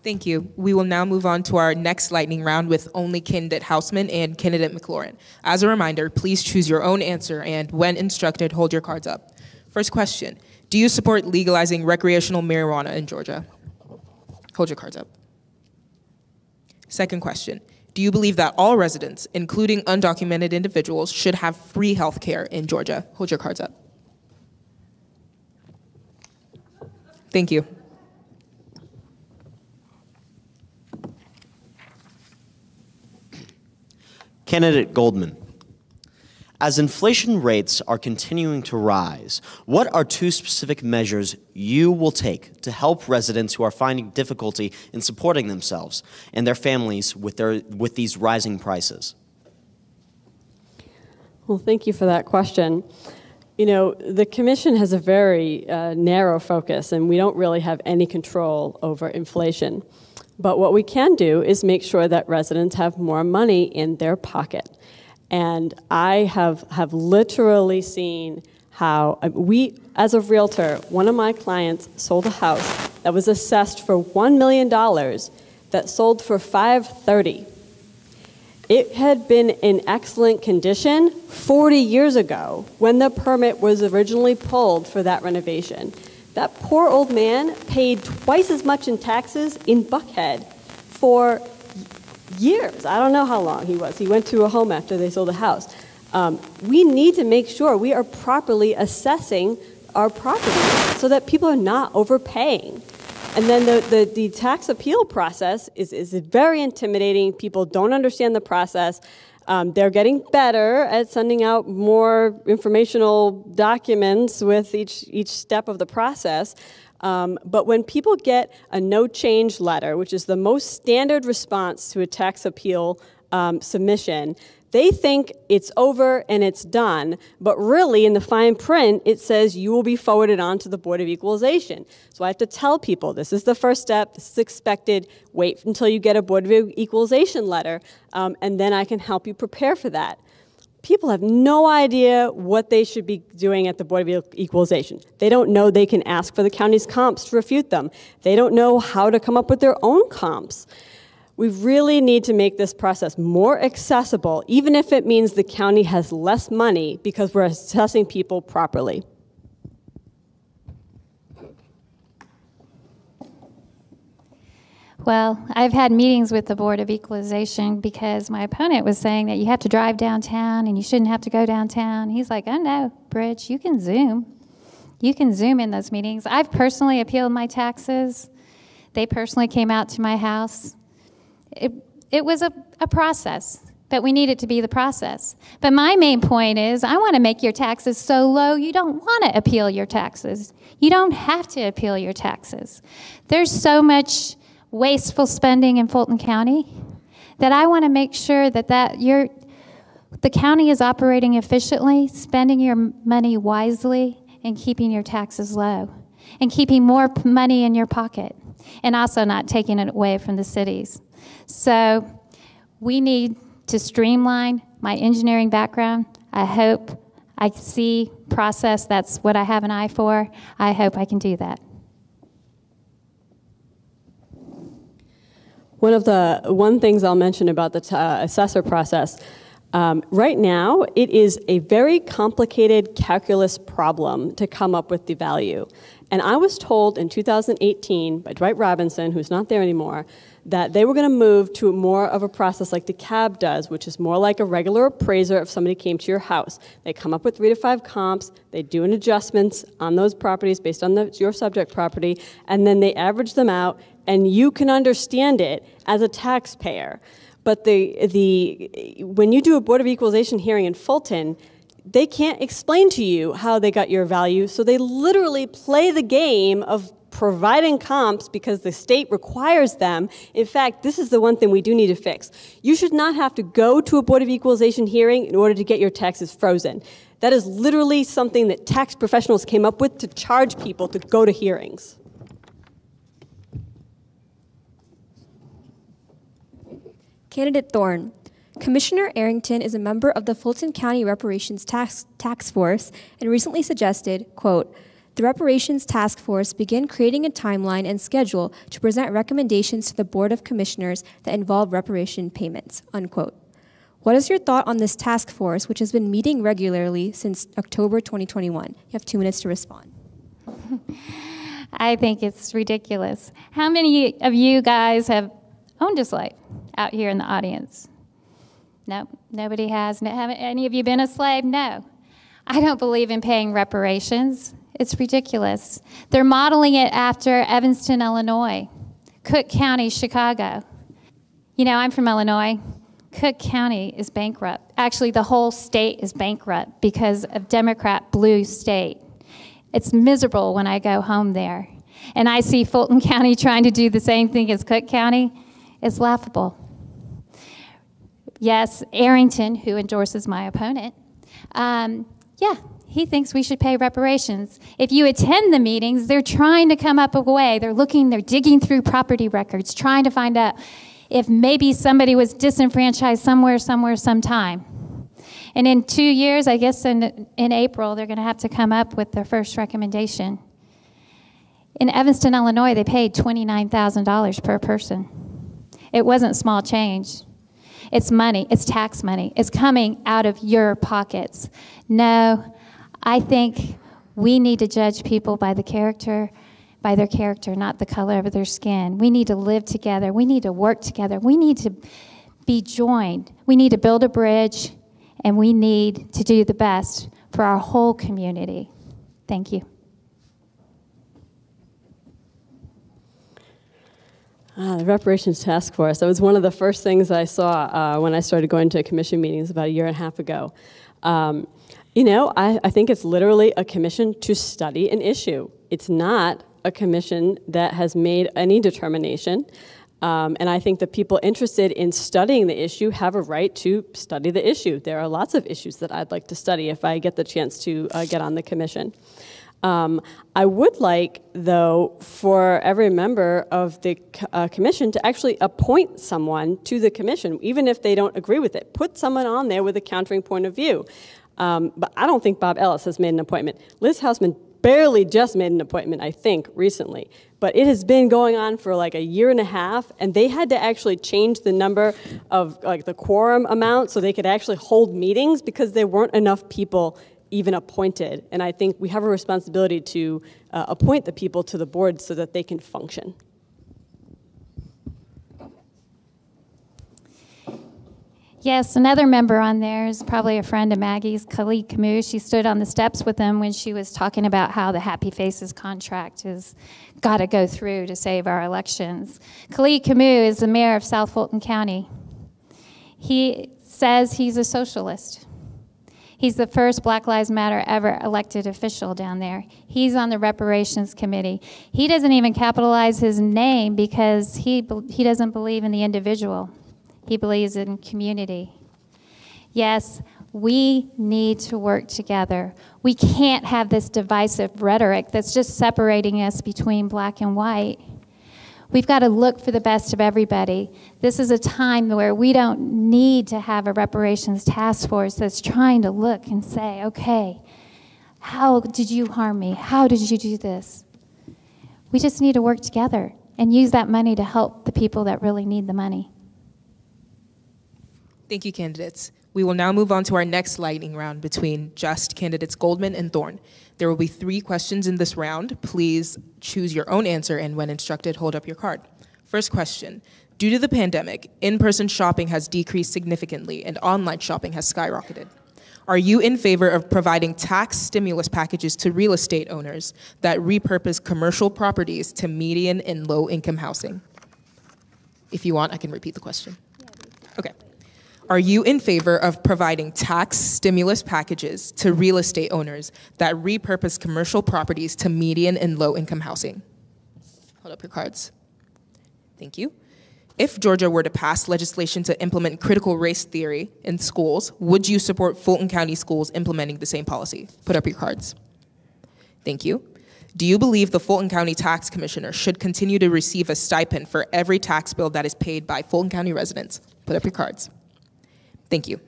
Thank you. We will now move on to our next lightning round with only candidate Hausmann and candidate McLaurin. As a reminder, please choose your own answer, and when instructed, hold your cards up. First question, do you support legalizing recreational marijuana in Georgia? Hold your cards up. Second question, do you believe that all residents, including undocumented individuals, should have free health care in Georgia? Hold your cards up. Thank you. Candidate Goldman. As inflation rates are continuing to rise, what are 2 specific measures you will take to help residents who are finding difficulty in supporting themselves and their families with these rising prices? Well, thank you for that question. You know, the commission has a very narrow focus, and we don't really have any control over inflation. But what we can do is make sure that residents have more money in their pocket. And I have literally seen how as a realtor, one of my clients sold a house that was assessed for $1 million that sold for $530,000. It had been in excellent condition 40 years ago when the permit was originally pulled for that renovation. That poor old man paid twice as much in taxes in Buckhead for years. I don't know how long he was. He went to a home after they sold the house. We need to make sure we are properly assessing our property so that people are not overpaying. And then the tax appeal process is very intimidating. People don't understand the process. They're getting better at sending out more informational documents with each step of the process. But when people get a no-change letter, which is the most standard response to a tax appeal submission, they think it's over and it's done, but really in the fine print, it says you will be forwarded on to the Board of Equalization. So I have to tell people, this is the first step, this is expected, wait until you get a Board of Equalization letter, and then I can help you prepare for that. People have no idea what they should be doing at the Board of Equalization. They don't know they can ask for the county's comps to refute them. They don't know how to come up with their own comps. We really need to make this process more accessible, even if it means the county has less money because we're assessing people properly. Well, I've had meetings with the Board of Equalization because my opponent was saying that you have to drive downtown and you shouldn't have to go downtown. He's like, oh no, Bridge, you can Zoom. You can Zoom in those meetings. I've personally appealed my taxes. They personally came out to my house. It was a process, but we need it to be the process. But my main point is I want to make your taxes so low you don't want to appeal your taxes. You don't have to appeal your taxes. There's so much wasteful spending in Fulton County that I want to make sure that the county is operating efficiently, spending your money wisely, and keeping your taxes low, and keeping more money in your pocket, and also not taking it away from the cities. So we need to streamline my engineering background. I hope I see process. That's what I have an eye for. I hope I can do that. One things I'll mention about the assessor process, right now it is a very complicated calculus problem to come up with the value. And I was told in 2018 by Dwight Robinson, who's not there anymore, that they were going to move to more of a process like DeKalb does, which is more like a regular appraiser if somebody came to your house. They come up with 3 to 5 comps, they do an adjustments on those properties based on your subject property, and then they average them out, and you can understand it as a taxpayer. But when you do a Board of Equalization hearing in Fulton, they can't explain to you how they got your value, so they literally play the game of providing comps because the state requires them. In fact, this is the one thing we do need to fix. You should not have to go to a Board of Equalization hearing in order to get your taxes frozen. That is literally something that tax professionals came up with to charge people to go to hearings. Candidate Thorne. Commissioner Arrington is a member of the Fulton County Reparations Task Force and recently suggested, quote, the Reparations Task Force begin creating a timeline and schedule to present recommendations to the Board of Commissioners that involve reparation payments, unquote. What is your thought on this task force, which has been meeting regularly since October 2021? You have 2 minutes to respond. I think it's ridiculous. How many of you guys have owned a slave out here in the audience? No, nobody has. Haven't any of you been a slave? No. I don't believe in paying reparations. It's ridiculous. They're modeling it after Evanston, Illinois, Cook County, Chicago. You know, I'm from Illinois. Cook County is bankrupt. Actually, the whole state is bankrupt because of Democrat blue state. It's miserable when I go home there. And I see Fulton County trying to do the same thing as Cook County. It's laughable. Yes, Arrington, who endorses my opponent, he thinks we should pay reparations. If you attend the meetings, they're trying to come up with a way. They're digging through property records, trying to find out if maybe somebody was disenfranchised somewhere, sometime. And in 2 years, I guess in April, they're going to have to come up with their first recommendation. In Evanston, Illinois, they paid $29,000 per person. It wasn't small change. It's money. It's tax money. It's coming out of your pockets. No, I think we need to judge people by their character, not the color of their skin. We need to live together. We need to work together. We need to be joined. We need to build a bridge, and we need to do the best for our whole community. Thank you. The Reparations Task Force, that was one of the first things I saw when I started going to commission meetings about a year and a half ago. I think it's literally a commission to study an issue. It's not a commission that has made any determination. And I think the people interested in studying the issue have a right to study the issue. There are lots of issues that I'd like to study if I get the chance to get on the commission. I would like, though, for every member of the commission to actually appoint someone to the commission, even if they don't agree with it. Put someone on there with a countering point of view. But I don't think Bob Ellis has made an appointment. Liz Hausmann barely just made an appointment, I think, recently. But it has been going on for like a year and a half, and they had to actually change the number of, the quorum amount so they could actually hold meetings because there weren't enough people even appointed. And I think we have a responsibility to appoint the people to the board so that they can function. Yes, another member on there is probably a friend of Maggie's, Khalid Camus. She stood on the steps with him when she was talking about how the Happy Faces contract has got to go through to save our elections. Khalid Camus is the mayor of South Fulton County. He says he's a socialist. He's the first Black Lives Matter ever elected official down there. He's on the reparations committee. He doesn't even capitalize his name because he doesn't believe in the individual. He believes in community. Yes, we need to work together. We can't have this divisive rhetoric that's just separating us between black and white. We've got to look for the best of everybody. This is a time where we don't need to have a reparations task force that's trying to look and say, okay, how did you harm me? How did you do this? We just need to work together and use that money to help the people that really need the money. Thank you, candidates. We will now move on to our next lightning round between just candidates Goldman and Thorne. There will be 3 questions in this round. Please choose your own answer, and when instructed, hold up your card. First question, due to the pandemic, in-person shopping has decreased significantly and online shopping has skyrocketed. Are you in favor of providing tax stimulus packages to real estate owners that repurpose commercial properties to median and low-income housing? If you want, I can repeat the question. Okay. Are you in favor of providing tax stimulus packages to real estate owners that repurpose commercial properties to median and low-income housing? Hold up your cards. Thank you. If Georgia were to pass legislation to implement critical race theory in schools, would you support Fulton County schools implementing the same policy? Put up your cards. Thank you. Do you believe the Fulton County Tax Commissioner should continue to receive a stipend for every tax bill that is paid by Fulton County residents? Put up your cards. Thank you.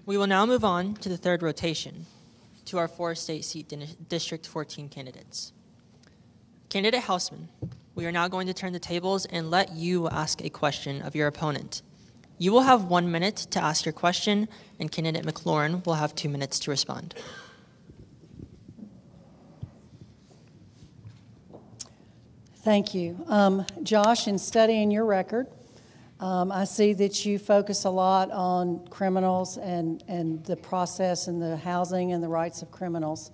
We will now move on to the third rotation, to our 4-state seat District 14 candidates. Candidate Hausmann, we are now going to turn the tables and let you ask a question of your opponent. You will have 1 minute to ask your question, and candidate McLaurin will have 2 minutes to respond. Thank you. Josh, in studying your record, I see that you focus a lot on criminals and the process and the housing and the rights of criminals.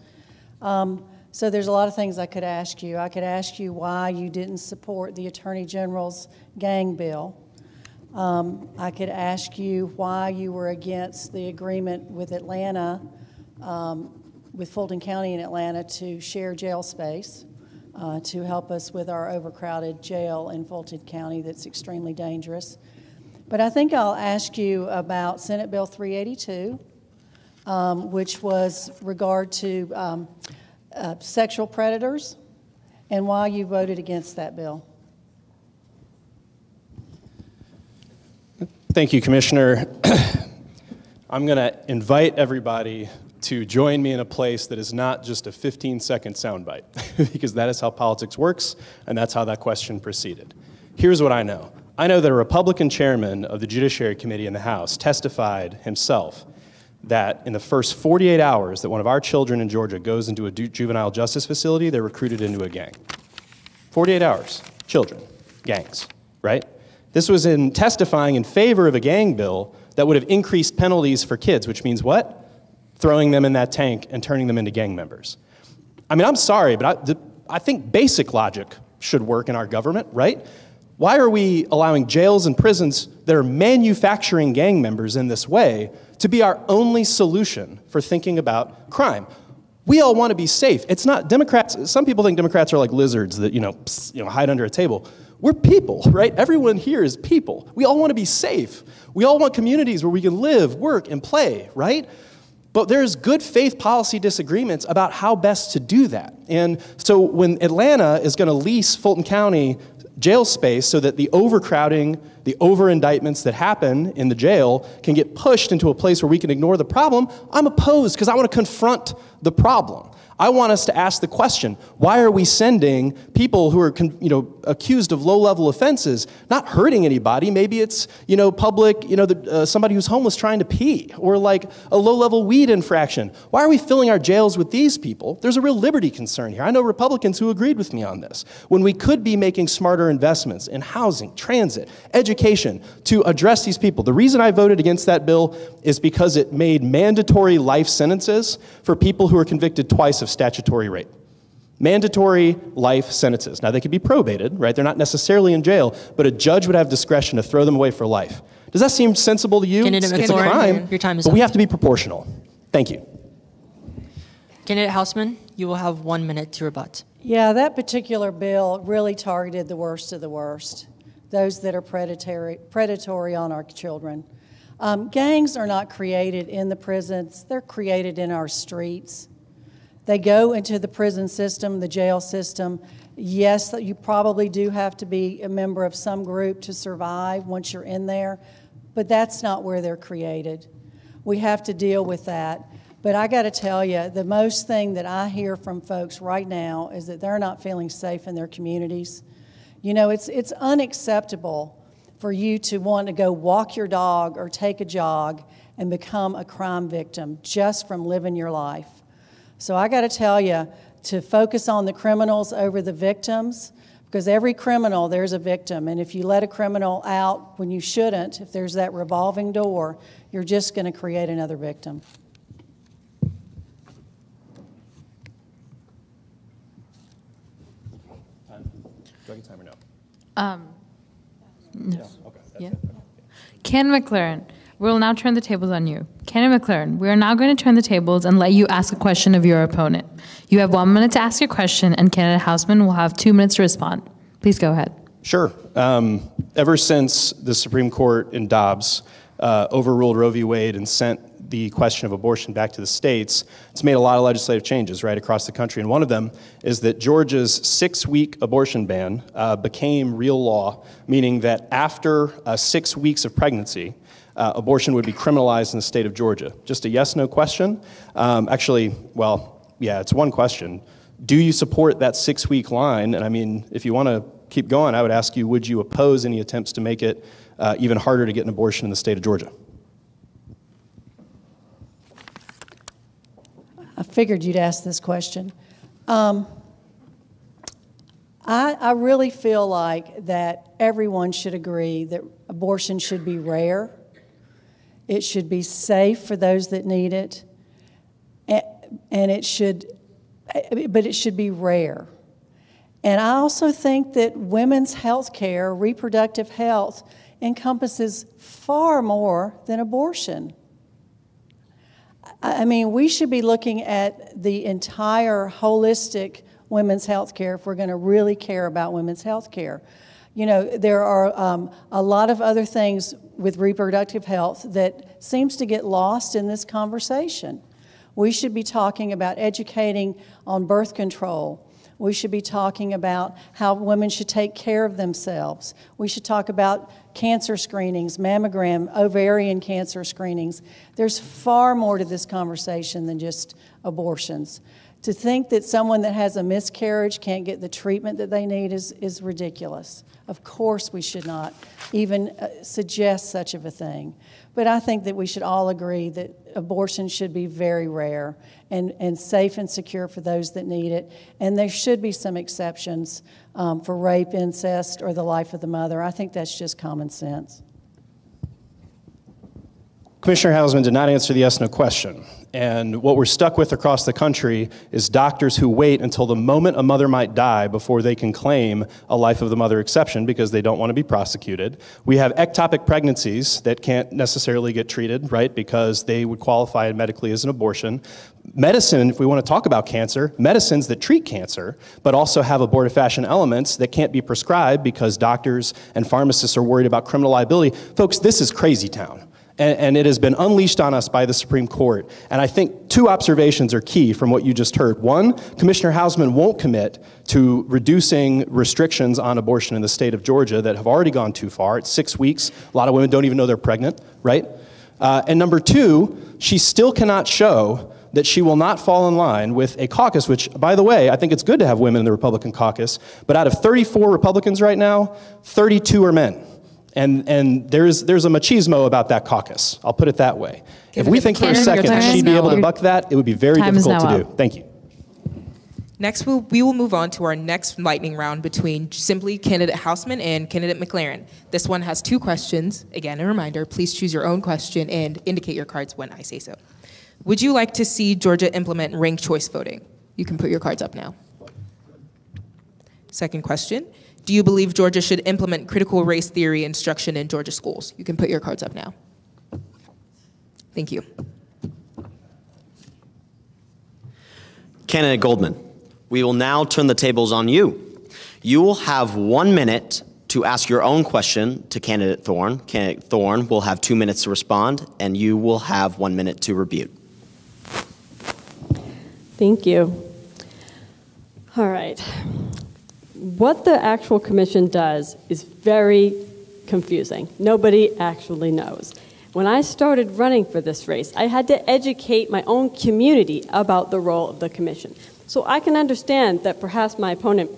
So there's a lot of things I could ask you. I could ask you why you didn't support the Attorney General's gang bill. I could ask you why you were against the agreement with Atlanta, with Fulton County and Atlanta to share jail space to help us with our overcrowded jail in Fulton County that's extremely dangerous. But I think I'll ask you about Senate Bill 382, which was regard to sexual predators, and why you voted against that bill. Thank you, Commissioner. I'm going to invite everybody to join me in a place that is not just a 15-second soundbite, because that is how politics works, and that's how that question proceeded. Here's what I know. I know that a Republican chairman of the Judiciary Committee in the House testified himself that in the first 48 hours that one of our children in Georgia goes into a juvenile justice facility, they're recruited into a gang. 48 hours, children, gangs, right? This was in testifying in favor of a gang bill that would have increased penalties for kids, which means what? Throwing them in that tank and turning them into gang members. I mean, I'm sorry, but I think basic logic should work in our government, right? Why are we allowing jails and prisons that are manufacturing gang members in this way to be our only solution for thinking about crime? We all want to be safe. It's not Democrats. Some people think Democrats are like lizards that, hide under a table. We're people, right? Everyone here is people. We all want to be safe. We all want communities where we can live, work, and play, right? But there's good faith policy disagreements about how best to do that. And so when Atlanta is going to lease Fulton County jail space so that the overcrowding, the over-indictments that happen in the jail can get pushed into a place where we can ignore the problem, I'm opposed because I want to confront the problem. I want us to ask the question, why are we sending people who are accused of low-level offenses, not hurting anybody? Maybe it's public, somebody who's homeless trying to pee, or like a low-level weed infraction. Why are we filling our jails with these people? There's a real liberty concern here. I know Republicans who agreed with me on this, when we could be making smarter investments in housing, transit, education to address these people. The reason I voted against that bill is because it made mandatory life sentences for people who are convicted twice of statutory rape. Mandatory life sentences. Now, they could be probated, right? They're not necessarily in jail, but a judge would have discretion to throw them away for life. Does that seem sensible to you? Candidate It's a McLaurin, crime, your time is but up. we have to be proportional. Thank you. Candidate Hausmann, you will have 1 minute to rebut. Yeah, that particular bill really targeted the worst of the worst, those that are predatory on our children. Gangs are not created in the prisons. They're created in our streets. They go into the prison system, the jail system. Yes, you probably do have to be a member of some group to survive once you're in there, but that's not where they're created. We have to deal with that. But I got to tell you, the most thing that I hear from folks right now is that they're not feeling safe in their communities. It's unacceptable for you to want to go walk your dog or take a jog and become a crime victim just from living your life. So I got to tell you to focus on the criminals over the victims, because every criminal, there's a victim. And if you let a criminal out when you shouldn't, if there's that revolving door, you're just going to create another victim. Do I get time or no? No. Yeah. Okay. That's Yeah. it. Ken McLaurin, we will now turn the tables on you. Ken McLaurin, we are now going to turn the tables and let you ask a question of your opponent. You have 1 minute to ask your question, and candidate Hausmann will have 2 minutes to respond. Please go ahead. Sure. Ever since the Supreme Court in Dobbs overruled Roe v. Wade and sent the question of abortion back to the states, it's made a lot of legislative changes right across the country. And one of them is that Georgia's 6-week abortion ban became real law, meaning that after 6 weeks of pregnancy, abortion would be criminalized in the state of Georgia. Just a yes-no question. It's one question. Do you support that 6-week line? And I mean, if you want to keep going, I would ask you, would you oppose any attempts to make it even harder to get an abortion in the state of Georgia? I figured you'd ask this question. I really feel like that everyone should agree that abortion should be rare. It should be safe for those that need it. And it should but it should be rare. And I also think that women's health care, reproductive health, encompasses far more than abortion. I mean, we should be looking at the entire holistic women's health care if we're going to really care about women's health care. You know, there are a lot of other things with reproductive health that seems to get lost in this conversation. We should be talking about educating on birth control. We should be talking about how women should take care of themselves. We should talk about cancer screenings, mammogram, ovarian cancer screenings. There's far more to this conversation than just abortions. To think that someone that has a miscarriage can't get the treatment that they need is ridiculous. Of course we should not even suggest such of a thing. But I think that we should all agree that abortion should be very rare and safe and secure for those that need it. And there should be some exceptions for rape, incest, or the life of the mother. I think that's just common sense. Commissioner Hausmann did not answer the yes/no question. And what we're stuck with across the country is doctors who wait until the moment a mother might die before they can claim a life of the mother exception because they don't want to be prosecuted. We have ectopic pregnancies that can't necessarily get treated, right, because they would qualify medically as an abortion. Medicine, if we want to talk about cancer, medicines that treat cancer, but also have abortifacient elements that can't be prescribed because doctors and pharmacists are worried about criminal liability. Folks, this is crazy town. And it has been unleashed on us by the Supreme Court. And I think two observations are key from what you just heard. One, Commissioner Hausmann won't commit to reducing restrictions on abortion in the state of Georgia that have already gone too far. It's 6 weeks. A lot of women don't even know they're pregnant, right? And number two, she still cannot show that she will not fall in line with a caucus, which, by the way, I think it's good to have women in the Republican caucus, but out of 34 Republicans right now, 32 are men. And there's a machismo about that caucus. I'll put it that way. If we think for a second that she'd be able to buck that, it would be very difficult to do. Thank you. Next, we will move on to our next lightning round between simply candidate Hausmann and candidate McLaurin. This one has 2 questions. Again, a reminder, please choose your own question and indicate your cards when I say so. Would you like to see Georgia implement ranked choice voting? You can put your cards up now. Second question. Do you believe Georgia should implement critical race theory instruction in Georgia schools? You can put your cards up now. Thank you. Candidate Goldman, we will now turn the tables on you. You will have 1 minute to ask your own question to candidate Thorne. Candidate Thorne will have 2 minutes to respond, and you will have 1 minute to rebut. Thank you. All right. What the actual commission does is very confusing. Nobody actually knows. When I started running for this race, I had to educate my own community about the role of the commission. So I can understand that perhaps my opponent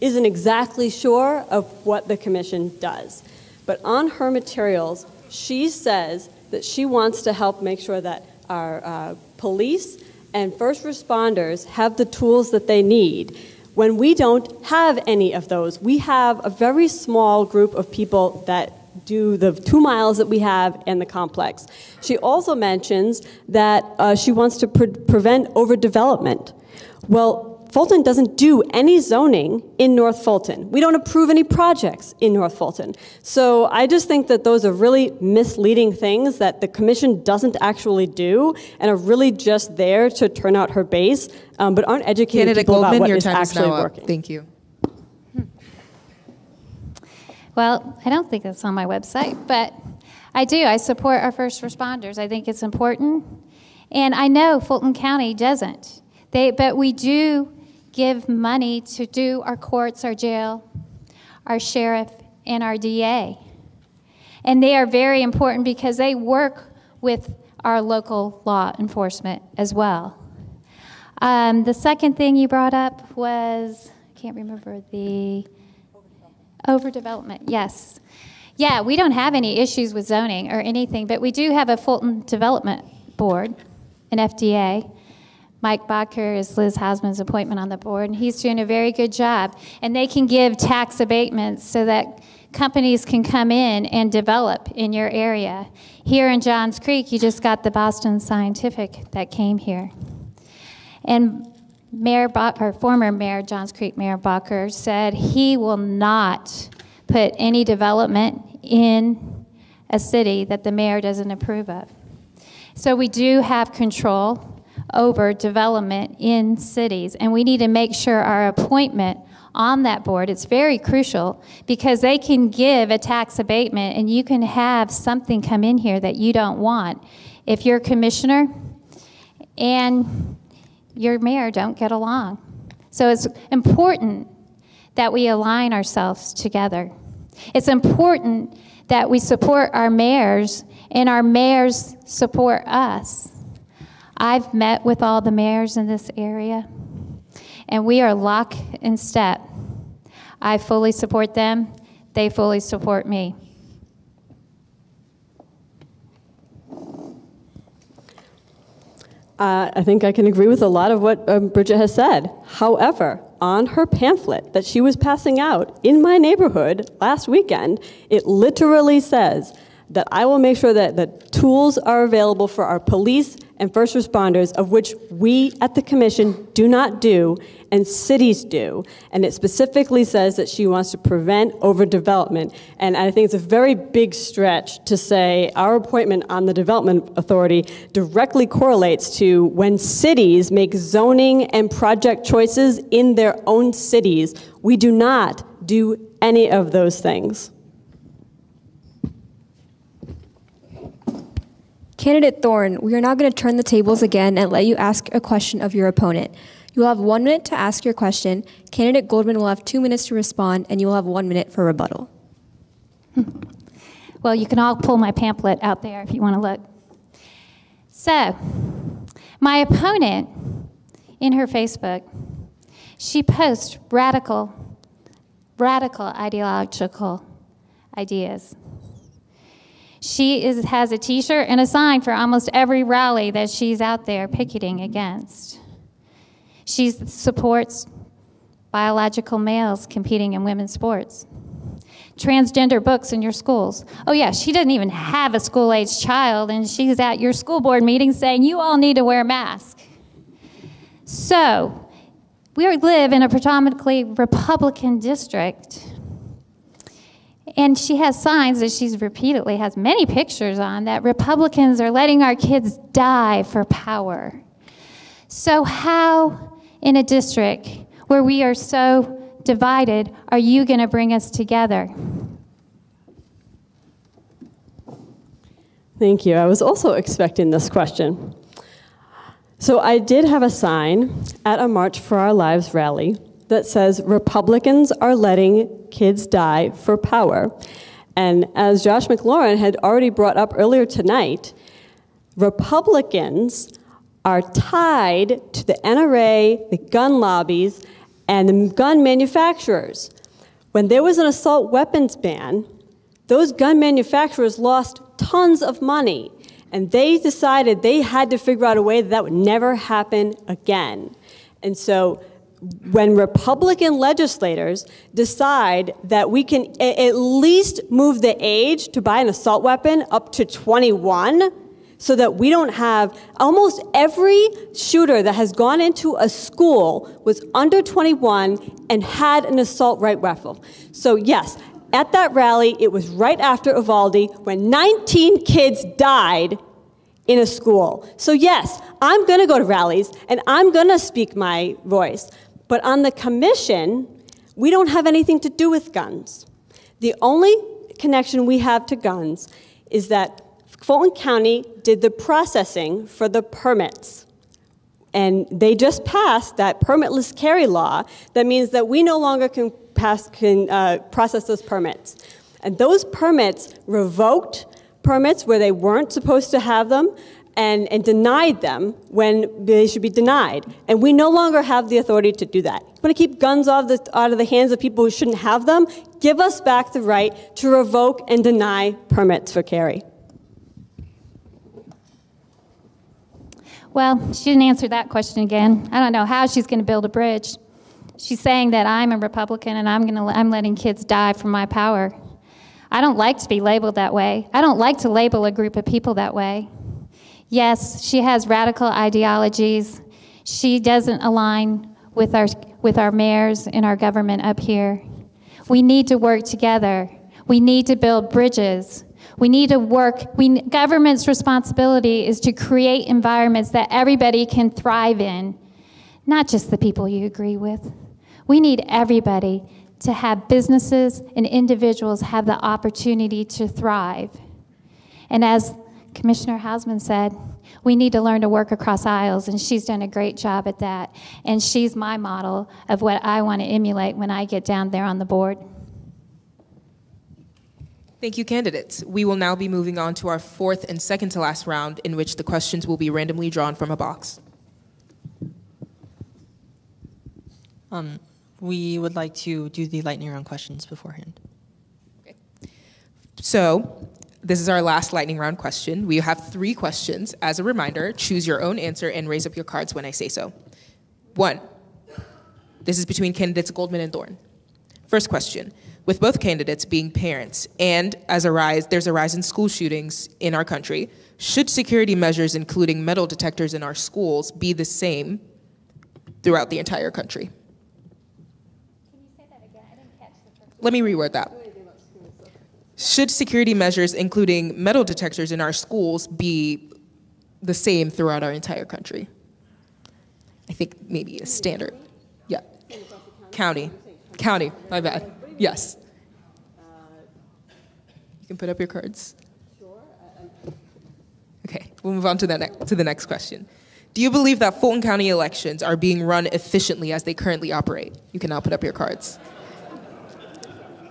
isn't exactly sure of what the commission does. But on her materials, she says that she wants to help make sure that our police and first responders have the tools that they need. When we don't have any of those, we have a very small group of people that do the 2 miles that we have in the complex. She also mentions that she wants to prevent overdevelopment. Well, Fulton doesn't do any zoning in North Fulton. We don't approve any projects in North Fulton. So I just think that those are really misleading things that the commission doesn't actually do and are really just there to turn out her base, but aren't educating Candidate people Goldman, about what your is time actually is now working. Up. Thank you. Well, I don't think it's on my website, but I do. I support our first responders. I think it's important. And I know Fulton County doesn't. But we do give money to do our courts, our jail, our sheriff, and our DA. And they are very important because they work with our local law enforcement as well. The second thing you brought up was, I can't remember, the overdevelopment. Yes. Yeah, we don't have any issues with zoning or anything, but we do have a Fulton Development Board, an FDA. Mike Bacher is Liz Hausmann's appointment on the board, and he's doing a very good job. And they can give tax abatements so that companies can come in and develop in your area. Here in Johns Creek, you just got the Boston Scientific that came here. And former Mayor, Johns Creek Mayor Bacher, said he will not put any development in a city that the mayor doesn't approve of. So we do have control over development in cities, and we need to make sure our appointment on that board, it's very crucial, because they can give a tax abatement and you can have something come in here that you don't want. If your commissioner and your mayor don't get along. So it's important that we align ourselves together. It's important that we support our mayors and our mayors support us. I've met with all the mayors in this area, and we are lock in step. I fully support them. They fully support me. I think I can agree with a lot of what Bridget has said. However, on her pamphlet that she was passing out in my neighborhood last weekend, it literally says that I will make sure that the tools are available for our police and first responders, of which we at the commission do not do, and cities do. And it specifically says that she wants to prevent overdevelopment. And I think it's a very big stretch to say our appointment on the Development Authority directly correlates to when cities make zoning and project choices in their own cities. We do not do any of those things. Candidate Thorne, we are now going to turn the tables again and let you ask a question of your opponent. You will have 1 minute to ask your question. Candidate Goldman will have 2 minutes to respond, and you will have 1 minute for rebuttal. Well, you can all pull my pamphlet out there if you want to look. So, my opponent, in her Facebook, she posts radical ideological ideas. She has a t-shirt and a sign for almost every rally that she's out there picketing against. She supports biological males competing in women's sports. Transgender books in your schools. Oh yeah, she doesn't even have a school-aged child, and she's at your school board meeting saying you all need to wear masks. So, we live in a predominantly Republican district. And she has signs that she's repeatedly has many pictures on that Republicans are letting our kids die for power. So how, in a district where we are so divided, are you going to bring us together? Thank you. I was also expecting this question. So I did have a sign at a March for Our Lives rally that says Republicans are letting kids die for power. And as Josh McLaurin had already brought up earlier tonight, Republicans are tied to the NRA, the gun lobbies, and the gun manufacturers. When there was an assault weapons ban, those gun manufacturers lost tons of money, and they decided they had to figure out a way that that would never happen again. And so when Republican legislators decide that we can at least move the age to buy an assault weapon up to 21, so that we don't have almost every shooter that has gone into a school was under 21 and had an assault rifle. So yes, at that rally, it was right after Uvalde when 19 kids died in a school. So yes, I'm going to go to rallies and I'm going to speak my voice. But on the commission, we don't have anything to do with guns. The only connection we have to guns is that Fulton County did the processing for the permits. And they just passed that permitless carry law that means that we no longer can process those permits. And those permits revoked permits where they weren't supposed to have them and denied them when they should be denied. And we no longer have the authority to do that. You want to keep guns out of the hands of people who shouldn't have them? Give us back the right to revoke and deny permits for carry. Well, she didn't answer that question again. I don't know how she's going to build a bridge. She's saying that I'm a Republican and I'm letting kids die for my power. I don't like to be labeled that way. I don't like to label a group of people that way. Yes, she has radical ideologies. She doesn't align with our mayors and our government up here. We need to work together. We need to build bridges. We need to work. Government's responsibility is to create environments that everybody can thrive in, not just the people you agree with. We need everybody to have businesses and individuals have the opportunity to thrive. And as Commissioner Hausmann said, we need to learn to work across aisles, and she's done a great job at that. And she's my model of what I want to emulate when I get down there on the board. Thank you, candidates. We will now be moving on to our fourth and second to last round, in which the questions will be randomly drawn from a box. We would like to do the lightning round questions beforehand. Okay. So, this is our last lightning round question. We have 3 questions. As a reminder, choose your own answer and raise up your cards when I say so. 1. This is between candidates Goldman and Thorne. First question. With both candidates being parents and there's a rise in school shootings in our country, should security measures, including metal detectors in our schools, be the same throughout the entire country? Can you say that again? I didn't catch the first one. Let me reword that. Should security measures, including metal detectors in our schools, be the same throughout our entire country? I think maybe a standard. Yeah. County, my bad. Yes. You can put up your cards. Okay, we'll move on to the next question. Do you believe that Fulton County elections are being run efficiently as they currently operate? You can now put up your cards.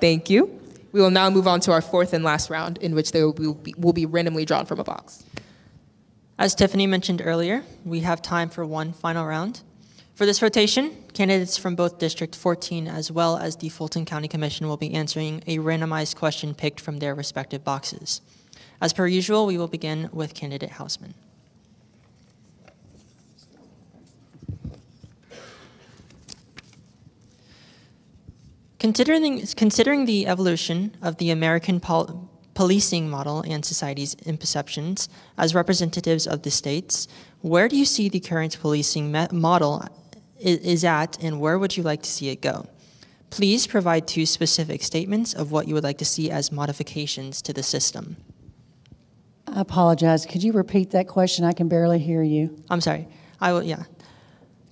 Thank you. We will now move on to our fourth and last round, in which they will be randomly drawn from a box. As Tiffany mentioned earlier, we have time for one final round. For this rotation, candidates from both District 14 as well as the Fulton County Commission will be answering a randomized question picked from their respective boxes. As per usual, we will begin with candidate Hausmann. Considering the evolution of the American policing model and society's imperceptions as representatives of the states, where do you see the current policing model is at, and where would you like to see it go? Please provide 2 specific statements of what you would like to see as modifications to the system. I apologize. Could you repeat that question? I can barely hear you. I'm sorry. I will. Yeah.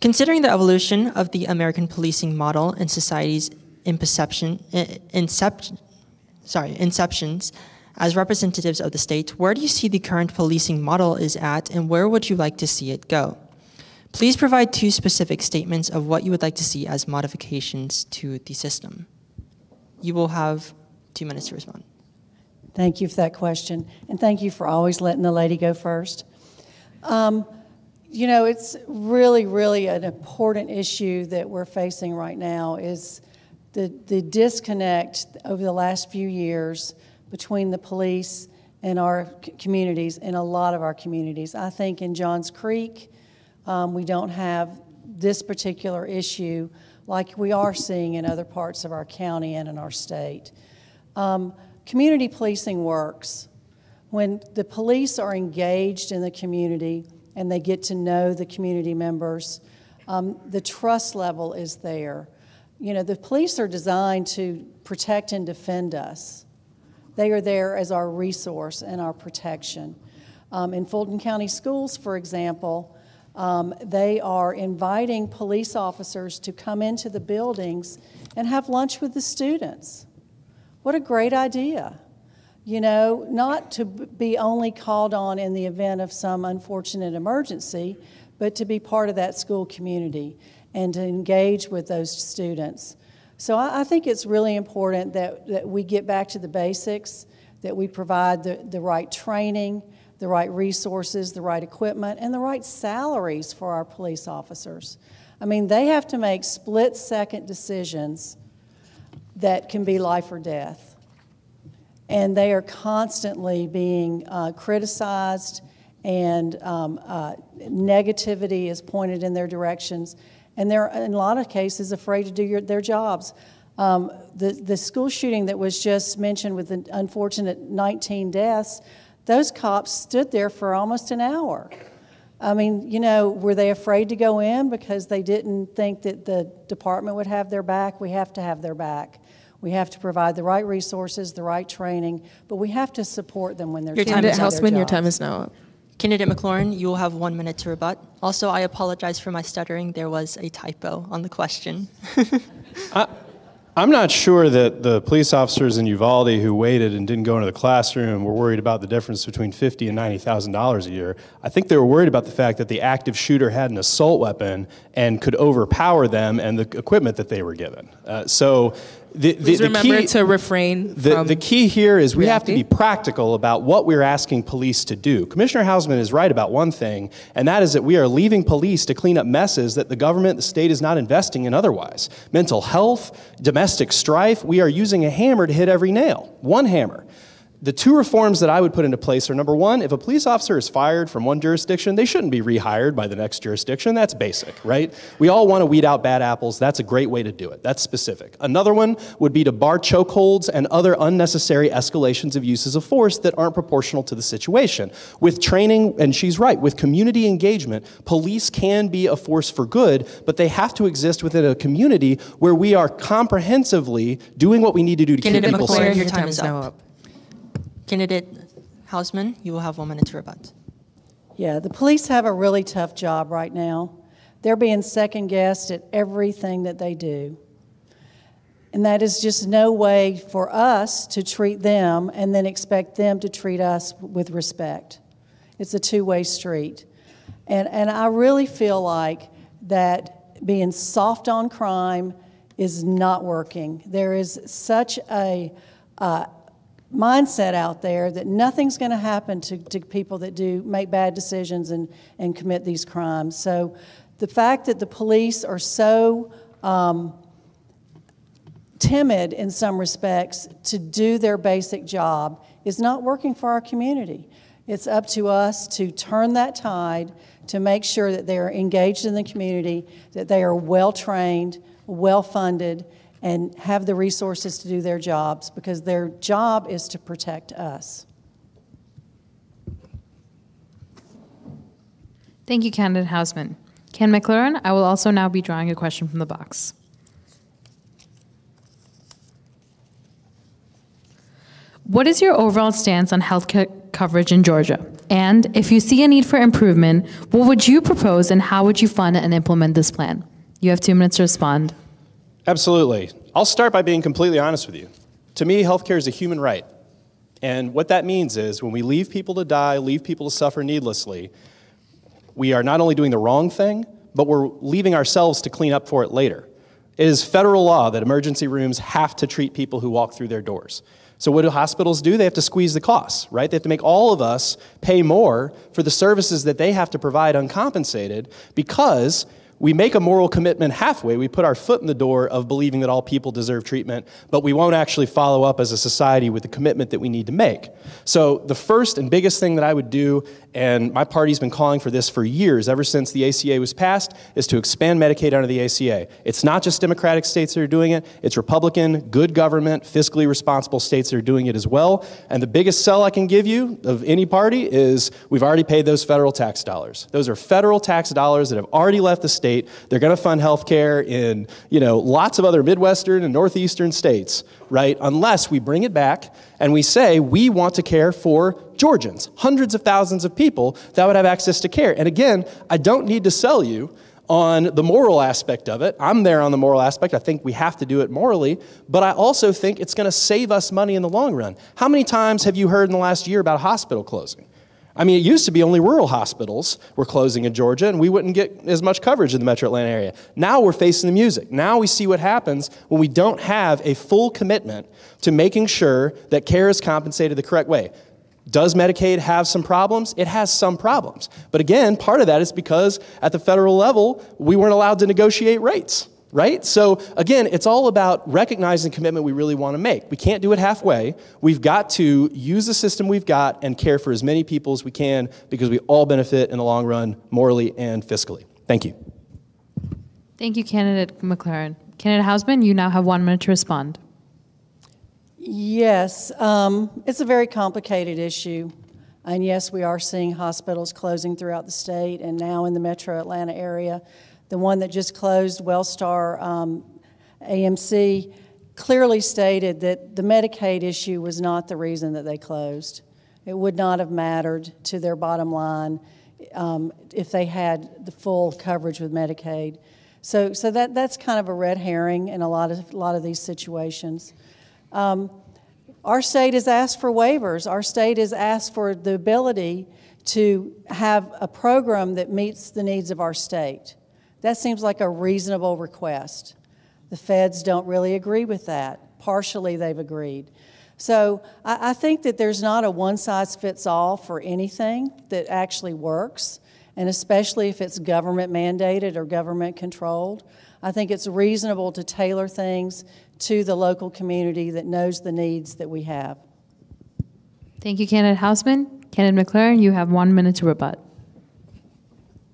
Considering the evolution of the American policing model and society's inceptions as representatives of the state, where do you see the current policing model is at, and where would you like to see it go? Please provide 2 specific statements of what you would like to see as modifications to the system. You will have 2 minutes to respond. Thank you for that question, and thank you for always letting the lady go first. You know, it's really, really an important issue that we're facing right now is the disconnect over the last few years between the police and our communities, and a lot of our communities. I think in Johns Creek, we don't have this particular issue like we are seeing in other parts of our county and in our state. Community policing works. When the police are engaged in the community and they get to know the community members, the trust level is there. You know, the police are designed to protect and defend us. They are there as our resource and our protection. In Fulton County Schools, for example, they are inviting police officers to come into the buildings and have lunch with the students. What a great idea. You know, not to be only called on in the event of some unfortunate emergency, but to be part of that school community and to engage with those students. So I think it's really important that we get back to the basics, that we provide the right training, the right resources, the right equipment, and the right salaries for our police officers. I mean, they have to make split-second decisions that can be life or death. And they are constantly being criticized, and negativity is pointed in their directions. And they're, in a lot of cases, afraid to do their jobs. The school shooting that was just mentioned with the unfortunate 19 deaths, those cops stood there for almost an hour. I mean, you know, were they afraid to go in because they didn't think that the department would have their back? We have to have their back. We have to provide the right resources, the right training, but we have to support them when they're doing their jobs. Candidate Hausmann, your time is now up. Candidate McLaurin, you will have 1 minute to rebut. Also, I apologize for my stuttering. There was a typo on the question. I'm not sure that the police officers in Uvalde who waited and didn't go into the classroom were worried about the difference between $50,000 and $90,000 a year. I think they were worried about the fact that the active shooter had an assault weapon and could overpower them and the equipment that they were given. Please remember to refrain from the key here is we have to be practical about what we're asking police to do. Commissioner Hausmann is right about one thing, and that is that we are leaving police to clean up messes that the government, the state is not investing in otherwise. Mental health, domestic strife, we are using a hammer to hit every nail, one hammer. The two reforms that I would put into place are, number one, if a police officer is fired from one jurisdiction, they shouldn't be rehired by the next jurisdiction. That's basic, right? We all want to weed out bad apples. That's a great way to do it. That's specific. Another one would be to bar chokeholds and other unnecessary escalations of uses of force that aren't proportional to the situation. With training, and she's right, with community engagement, police can be a force for good, but they have to exist within a community where we are comprehensively doing what we need to do to keep people safe. Your time is now up. Candidate Hausmann, you will have 1 minute to rebut. Yeah, the police have a really tough job right now. They're being second-guessed at everything that they do. And that is just no way for us to treat them and then expect them to treat us with respect. It's a two-way street. And I really feel like that being soft on crime is not working. There is such a mindset out there that nothing's going to happen to people that do make bad decisions and commit these crimes. So the fact that the police are so timid in some respects to do their basic job is not working for our community. It's up to us to turn that tide, to make sure that they're engaged in the community, that they are well-trained, well-funded, and have the resources to do their jobs, because their job is to protect us. Thank you, Candidate Hausmann. Candidate McLaurin, I will also now be drawing a question from the box. What is your overall stance on health coverage in Georgia? And if you see a need for improvement, what would you propose and how would you fund and implement this plan? You have 2 minutes to respond. Absolutely. I'll start by being completely honest with you. To me, healthcare is a human right. And what that means is when we leave people to die, leave people to suffer needlessly, we are not only doing the wrong thing, but we're leaving ourselves to clean up for it later. It is federal law that emergency rooms have to treat people who walk through their doors. So what do hospitals do? They have to squeeze the costs, right? They have to make all of us pay more for the services that they have to provide uncompensated, because we make a moral commitment halfway. We put our foot in the door of believing that all people deserve treatment, but we won't actually follow up as a society with the commitment that we need to make. So the first and biggest thing that I would do, and my party's been calling for this for years, ever since the ACA was passed, is to expand Medicaid under the ACA. It's not just Democratic states that are doing it, it's Republican, good government, fiscally responsible states that are doing it as well. And the biggest sell I can give you of any party is we've already paid those federal tax dollars. Those are federal tax dollars that have already left the state. They're going to fund health care in, lots of other Midwestern and Northeastern states, right? Unless we bring it back and we say we want to care for Georgians, hundreds of thousands of people that would have access to care. And again, I don't need to sell you on the moral aspect of it. I'm there on the moral aspect. I think we have to do it morally, but I also think it's going to save us money in the long run. How many times have you heard in the last year about a hospital closing? I mean, it used to be only rural hospitals were closing in Georgia, and we wouldn't get as much coverage in the metro Atlanta area. Now we're facing the music. Now we see what happens when we don't have a full commitment to making sure that care is compensated the correct way. Does Medicaid have some problems? It has some problems. But again, part of that is because at the federal level, we weren't allowed to negotiate rates, right? So again, it's all about recognizing the commitment we really want to make. We can't do it halfway. We've got to use the system we've got and care for as many people as we can, because we all benefit in the long run, morally and fiscally. Thank you. Thank you, Candidate McLaurin. Candidate Hausmann, you now have 1 minute to respond. Yes, it's a very complicated issue. And yes, we are seeing hospitals closing throughout the state and now in the metro Atlanta area. The one that just closed, Wellstar AMC, clearly stated that the Medicaid issue was not the reason that they closed. It would not have mattered to their bottom line if they had the full coverage with Medicaid. So that's kind of a red herring in a lot of these situations. Our state has asked for waivers. Our state has asked for the ability to have a program that meets the needs of our state. That seems like a reasonable request. The feds don't really agree with that. Partially, they've agreed. So I think that there's not a one-size-fits-all for anything that actually works, and especially if it's government mandated or government controlled. I think it's reasonable to tailor things to the local community that knows the needs that we have. Thank you, candidate Hausmann. Candidate McLaurin, you have 1 minute to rebut.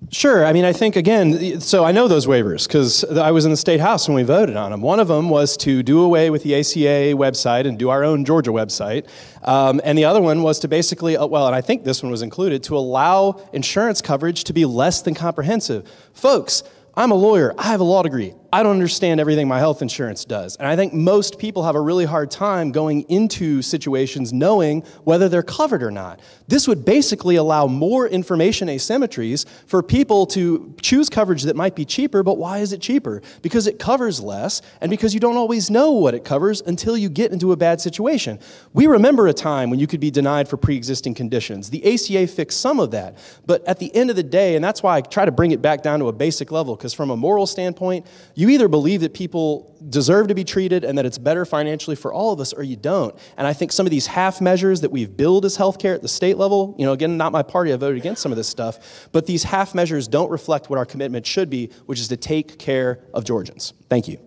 Sure. I mean, I think, again, so I know those waivers because I was in the State House when we voted on them. One of them was to do away with the ACA website and do our own Georgia website. And the other one was to basically, well, and I think this one was included, to allow insurance coverage to be less than comprehensive. Folks, I'm a lawyer. I have a law degree. I don't understand everything my health insurance does. And I think most people have a really hard time going into situations knowing whether they're covered or not. This would basically allow more information asymmetries for people to choose coverage that might be cheaper, but why is it cheaper? Because it covers less and because you don't always know what it covers until you get into a bad situation. We remember a time when you could be denied for pre-existing conditions. The ACA fixed some of that, but at the end of the day, and that's why I try to bring it back down to a basic level, because from a moral standpoint, you either believe that people deserve to be treated and that it's better financially for all of us, or you don't. And I think some of these half measures that we've billed as healthcare at the state level, you know, again, not my party, I voted against some of this stuff, but these half measures don't reflect what our commitment should be, which is to take care of Georgians. Thank you.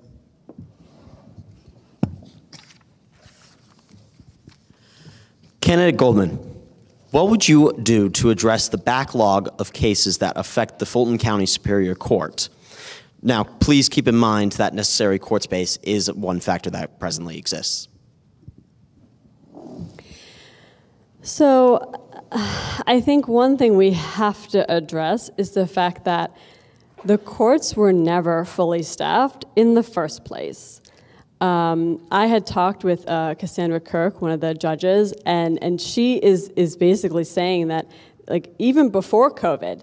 Candidate Goldman, what would you do to address the backlog of cases that affect the Fulton County Superior Court? Now, please keep in mind that necessary court space is one factor that presently exists. So I think one thing we have to address is the fact that the courts were never fully staffed in the first place. I had talked with Cassandra Kirk, one of the judges, and she is basically saying that, like, even before COVID,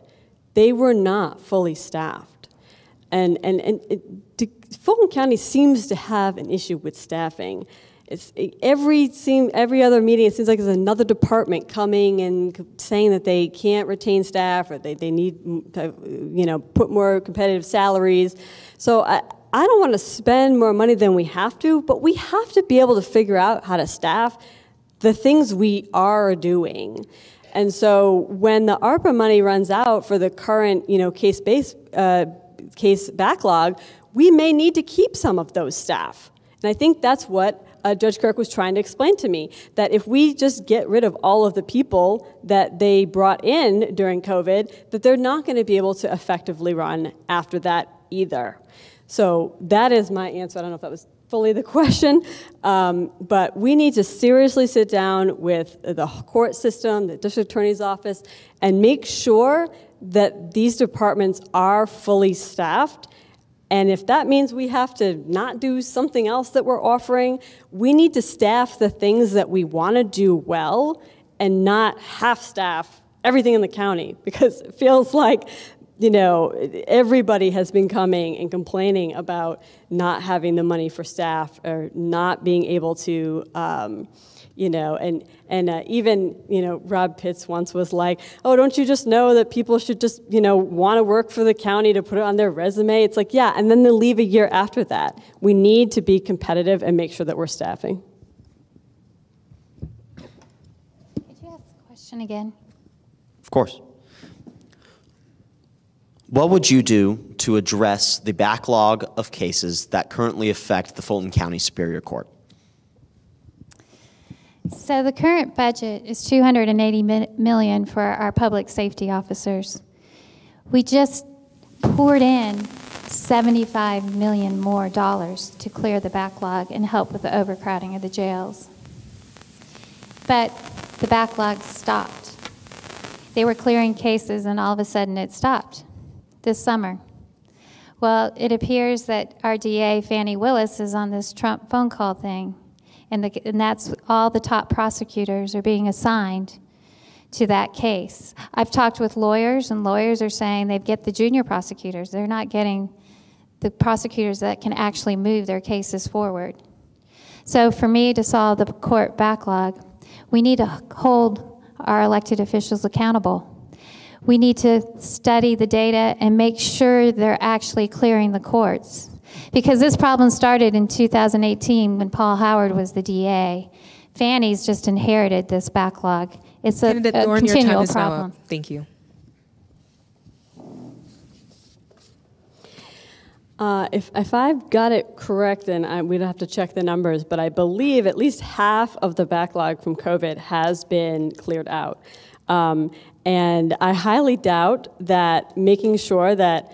they were not fully staffed. And Fulton County seems to have an issue with staffing. Every other meeting, it seems like there's another department coming and saying that they can't retain staff or they need to, you know, put more competitive salaries. So I don't want to spend more money than we have to, but we have to be able to figure out how to staff the things we are doing. And so when the ARPA money runs out for the current, you know, case backlog, we may need to keep some of those staff. And I think that's what Judge Kirk was trying to explain to me, that if we just get rid of all of the people that they brought in during COVID, that they're not going to be able to effectively run after that either. So that is my answer. I don't know if that was fully the question, but we need to seriously sit down with the court system, the district attorney's office, and make sure that these departments are fully staffed. And if that means we have to not do something else that we're offering, we need to staff the things that we want to do well and not half-staff everything in the county, because it feels like, you know, everybody has been coming and complaining about not having the money for staff or not being able to, you know, and even, you know, Rob Pitts once was like, oh, don't you just know that people should just, you know, want to work for the county to put it on their resume? It's like, yeah, and then they leave a year after that. We need to be competitive and make sure that we're staffing. Could you ask the question again? Of course. What would you do to address the backlog of cases that currently affect the Fulton County Superior Court? So the current budget is $280 million for our public safety officers. We just poured in $75 million more to clear the backlog and help with the overcrowding of the jails. But the backlog stopped They were clearing cases, and all of a sudden it stopped this summer. Well, it appears that our DA, Fannie Willis, is on this Trump phone call thing, and that's all the top prosecutors are being assigned to that case. I've talked with lawyers, and lawyers are saying they get the junior prosecutors. They're not getting the prosecutors that can actually move their cases forward. So for me to solve the court backlog, we need to hold our elected officials accountable. We need to study the data and make sure they're actually clearing the courts. Because this problem started in 2018 when Paul Howard was the DA. Fannie's just inherited this backlog. It's a Thorne, your continual time is now problem. up. Thank you. If I've got it correct, and we'd have to check the numbers, but I believe at least half of the backlog from COVID has been cleared out. And I highly doubt that making sure that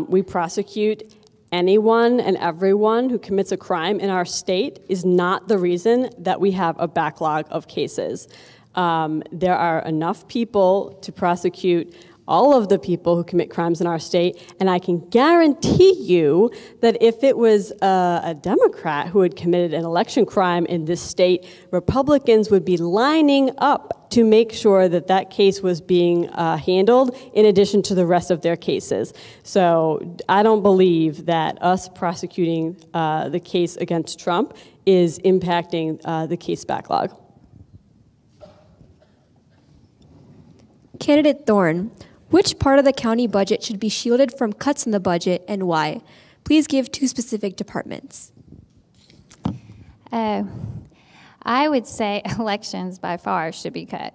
we prosecute anyone and everyone who commits a crime in our state is not the reason that we have a backlog of cases. There are enough people to prosecute all of the people who commit crimes in our state, and I can guarantee you that if it was a Democrat who had committed an election crime in this state, Republicans would be lining up to make sure that that case was being handled in addition to the rest of their cases. So I don't believe that us prosecuting the case against Trump is impacting the case backlog. Candidate Thorne, which part of the county budget should be shielded from cuts in the budget and why? Please give 2 specific departments. I would say elections by far should be cut.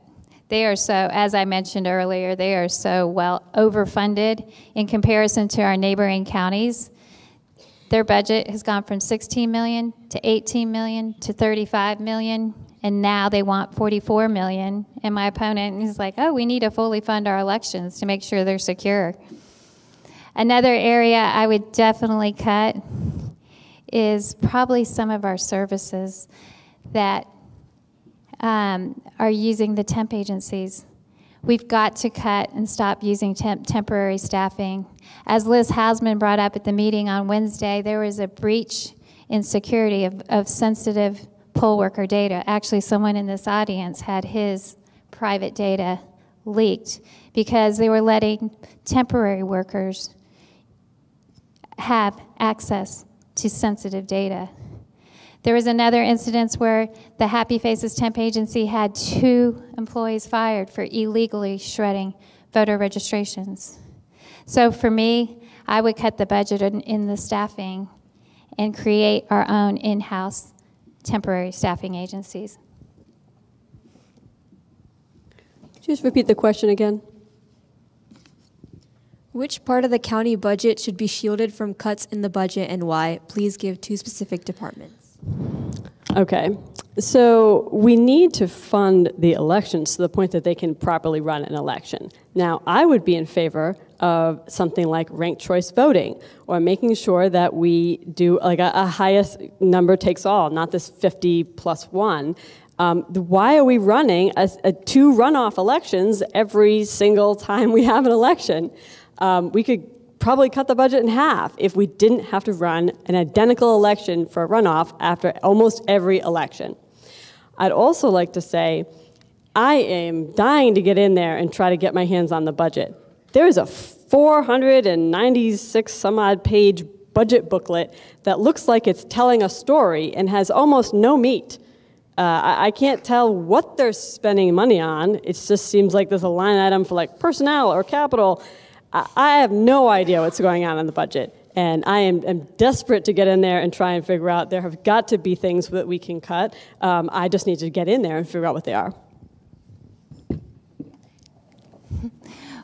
They are so, as I mentioned earlier, they are so well overfunded in comparison to our neighboring counties. Their budget has gone from $16 million to $18 million to $35 million. And now they want $44 million. And my opponent is like, oh, we need to fully fund our elections to make sure they're secure. Another area I would definitely cut is probably some of our services that are using the temp agencies. We've got to cut and stop using temporary staffing. As Liz Hausmann brought up at the meeting on Wednesday, there was a breach in security of sensitive poll worker data. Actually, someone in this audience had his private data leaked because they were letting temporary workers have access to sensitive data. There was another incident where the Happy Faces temp agency had 2 employees fired for illegally shredding voter registrations. So for me, I would cut the budget in the staffing and create our own in-house temporary staffing agencies. Could you just repeat the question again? Which part of the county budget should be shielded from cuts in the budget and why? Please give 2 specific departments. Okay, so we need to fund the elections to the point that they can properly run an election. Now, I would be in favor of something like ranked choice voting, or making sure that we do like a highest number takes all, not this 50 plus 1. Why are we running 2 runoff elections every single time we have an election? We could probably cut the budget in half if we didn't have to run an identical election for a runoff after almost every election. I'd also like to say, I am dying to get in there and try to get my hands on the budget. There is a 496 some odd page budget booklet that looks like it's telling a story and has almost no meat. I can't tell what they're spending money on. It just seems like there's a line item for like personnel or capital. I have no idea what's going on in the budget, and I am desperate to get in there and try and figure out there have got to be things that we can cut. I just need to get in there and figure out what they are.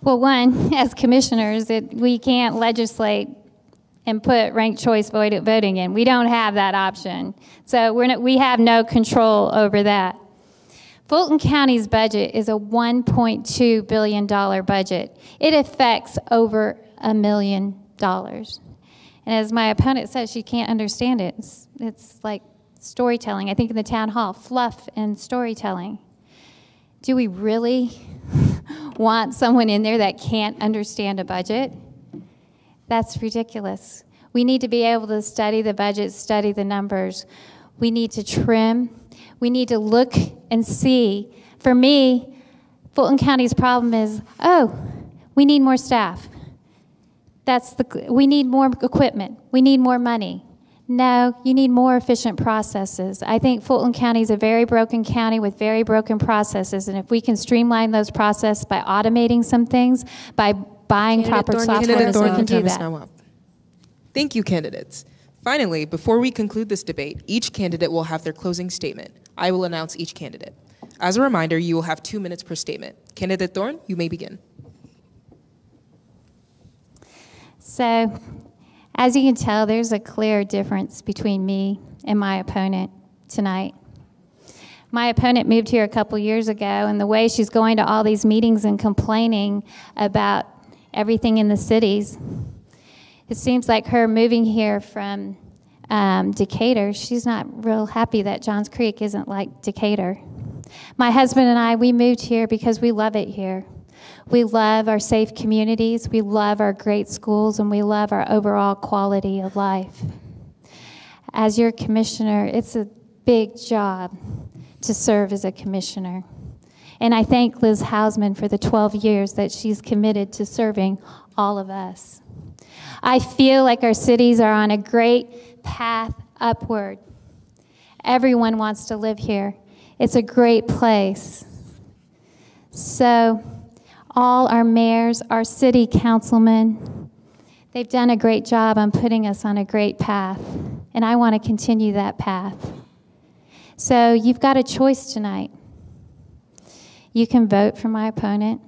Well, one, as commissioners, we can't legislate and put ranked choice voting in. We don't have that option. So we have no control over that. Fulton County's budget is a $1.2 billion budget. It affects over $1 million. And as my opponent says, she can't understand it. It's like storytelling. I think in the town hall, fluff and storytelling. Do we really want someone in there that can't understand a budget? That's ridiculous. We need to be able to study the budget, study the numbers. We need to trim. We need to look and see. For me, Fulton County's problem is, oh, we need more staff. We need more equipment. We need more money. No, you need more efficient processes. I think Fulton County is a very broken county with very broken processes, and if we can streamline those processes by automating some things, by buying proper software, we can do that. Thank you, candidates. Finally, before we conclude this debate, each candidate will have their closing statement. I will announce each candidate. As a reminder, you will have 2 minutes per statement. Candidate Thorne, you may begin. So, as you can tell, there's a clear difference between me and my opponent tonight. My opponent moved here a couple years ago, and the way she's going to all these meetings and complaining about everything in the cities, it seems like her moving here from Decatur, she's not real happy that Johns Creek isn't like Decatur. My husband and I, we moved here because we love it here. We love our safe communities, we love our great schools, and we love our overall quality of life. As your commissioner, it's a big job to serve as a commissioner. And I thank Liz Hausmann for the 12 years that she's committed to serving all of us. I feel like our cities are on a great path upward. Everyone wants to live here. It's a great place. So, all our mayors, our city councilmen, they've done a great job on putting us on a great path, and I want to continue that path. So you've got a choice tonight. You can vote for my opponent,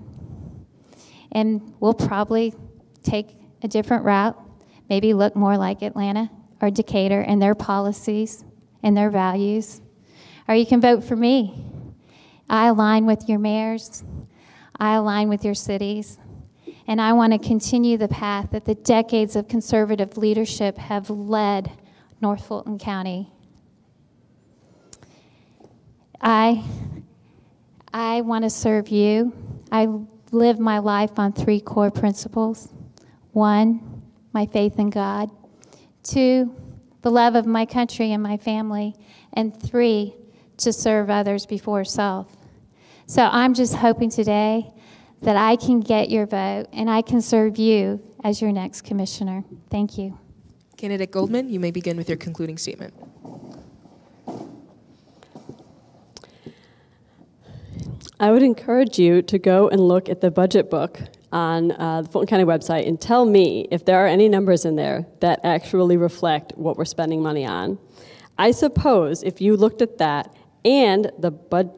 and we'll probably take a different route, maybe look more like Atlanta or Decatur and their policies and their values. Or you can vote for me. I align with your mayors. I align with your cities, and I want to continue the path that the decades of conservative leadership have led North Fulton County. I want to serve you. I live my life on 3 core principles. 1, my faith in God. 2, the love of my country and my family. And 3, to serve others before self. So I'm just hoping today that I can get your vote and I can serve you as your next commissioner. Thank you. Candidate Goldman, you may begin with your concluding statement. I would encourage you to go and look at the budget book on the Fulton County website and tell me if there are any numbers in there that actually reflect what we're spending money on. I suppose if you looked at that and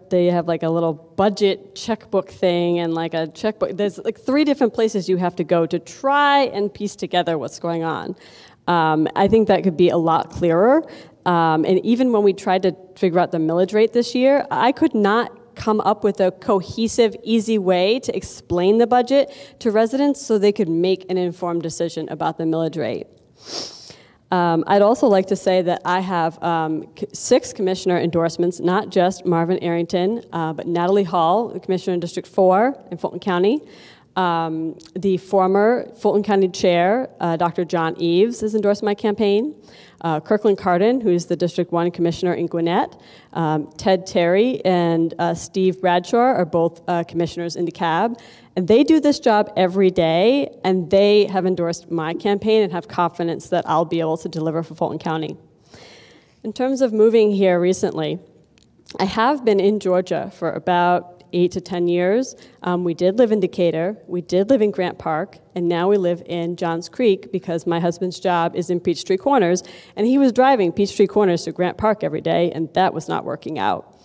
they have like a little budget checkbook thing and like a checkbook. There's like 3 different places you have to go to try and piece together what's going on. I think that could be a lot clearer. And even when we tried to figure out the millage rate this year, I could not come up with a cohesive, easy way to explain the budget to residents so they could make an informed decision about the millage rate. I'd also like to say that I have 6 commissioner endorsements, not just Marvin Arrington, but Natalie Hall, the commissioner in District 4 in Fulton County. The former Fulton County chair, Dr. John Eves, has endorsed my campaign. Kirkland Carden, who's the District 1 commissioner in Gwinnett. Ted Terry and Steve Bradshaw are both commissioners in DeKalb. And they do this job every day, and they have endorsed my campaign and have confidence that I'll be able to deliver for Fulton County. In terms of moving here recently, I have been in Georgia for about 8 to 10 years. We did live in Decatur, we did live in Grant Park, and now we live in Johns Creek because my husband's job is in Peachtree Corners, and he was driving Peachtree Corners to Grant Park every day, and that was not working out.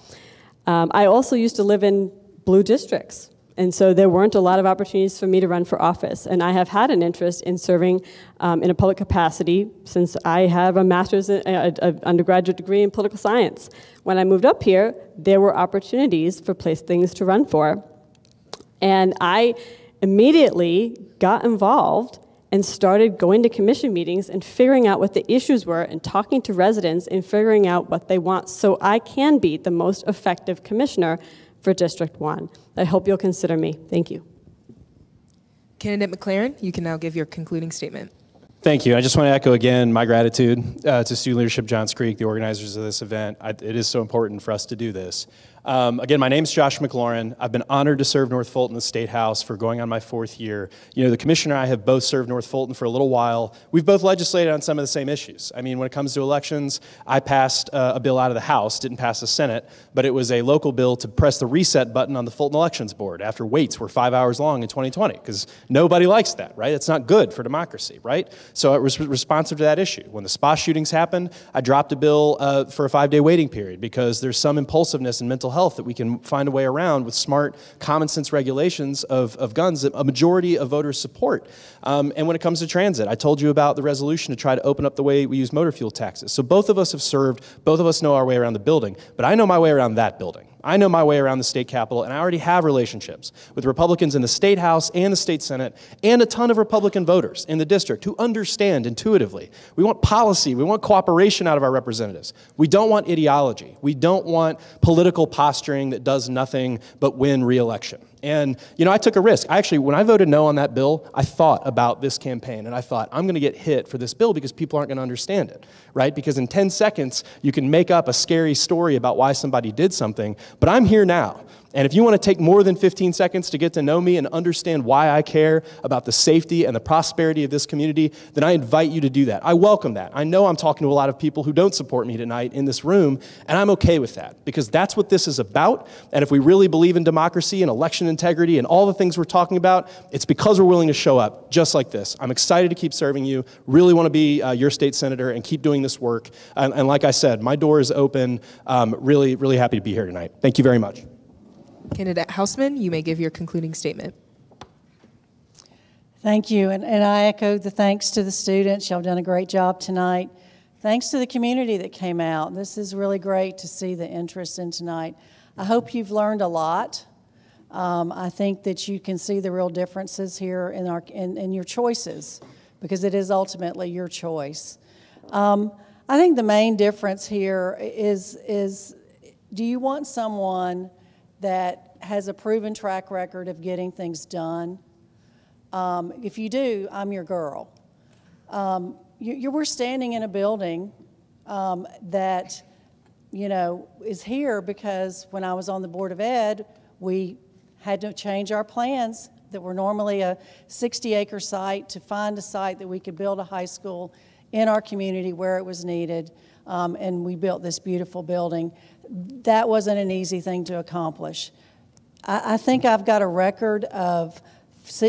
I also used to live in blue districts, and so there weren't a lot of opportunities for me to run for office, and I have had an interest in serving in a public capacity since I have a master's, an undergraduate degree in political science. When I moved up here, there were opportunities for things to run for. And I immediately got involved and started going to commission meetings and figuring out what the issues were and talking to residents and figuring out what they want so I can be the most effective commissioner for District 1. I hope you'll consider me. Thank you. Candidate McLaurin, you can now give your concluding statement. Thank you. I just want to echo again my gratitude to Student Leadership Johns Creek, the organizers of this event. It is so important for us to do this. Again, my name's Josh McLaurin. I've been honored to serve North Fulton, the State House, for going on my 4th year. You know, the commissioner and I have both served North Fulton for a little while. We've both legislated on some of the same issues. I mean, when it comes to elections, I passed a bill out of the House, didn't pass the Senate, but it was a local bill to press the reset button on the Fulton Elections Board after waits were 5 hours long in 2020, because nobody likes that, right? It's not good for democracy, right? So it was responsive to that issue. When the spa shootings happened, I dropped a bill for a 5-day waiting period because there's some impulsiveness in mental health that we can find a way around with smart, common sense regulations of guns that a majority of voters support. And when it comes to transit, I told you about the resolution to try to open up the way we use motor fuel taxes. So both of us have served, both of us know our way around the building, but I know my way around that building. I know my way around the state capitol, and I already have relationships with Republicans in the state house and the state senate, and a ton of Republican voters in the district who understand intuitively. We want policy, we want cooperation out of our representatives. We don't want ideology. We don't want political posturing that does nothing but win re-election. And, you know, I took a risk. Actually, when I voted no on that bill, I thought about this campaign, and I thought, I'm going to get hit for this bill because people aren't going to understand it, right? Because in 10 seconds, you can make up a scary story about why somebody did something, but I'm here now. And if you want to take more than 15 seconds to get to know me and understand why I care about the safety and the prosperity of this community, then I invite you to do that. I welcome that. I know I'm talking to a lot of people who don't support me tonight in this room, and I'm okay with that because that's what this is about. And if we really believe in democracy and election integrity and all the things we're talking about, it's because we're willing to show up just like this. I'm excited to keep serving you, really want to be your state senator and keep doing this work. And like I said, my door is open. Really, really happy to be here tonight. Thank you very much. Candidate Hausmann, you may give your concluding statement. Thank you, and I echo the thanks to the students. Y'all done a great job tonight. Thanks to the community that came out. This is really great to see the interest in tonight. I hope you've learned a lot. I think that you can see the real differences here in your choices, because it is ultimately your choice. I think the main difference here is do you want someone that has a proven track record of getting things done? If you do, I'm your girl. We're standing in a building that, you know, is here because when I was on the Board of Ed, we had to change our plans that were normally a 60-acre site to find a site that we could build a high school in our community where it was needed, and we built this beautiful building. That wasn't an easy thing to accomplish. I think I've got a record of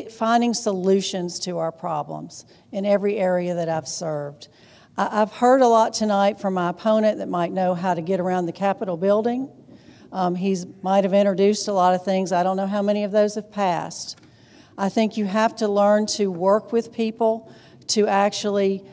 finding solutions to our problems in every area that I've served. I've heard a lot tonight from my opponent that might know how to get around the Capitol building. He might have introduced a lot of things. I don't know how many of those have passed. I think you have to learn to work with people to actually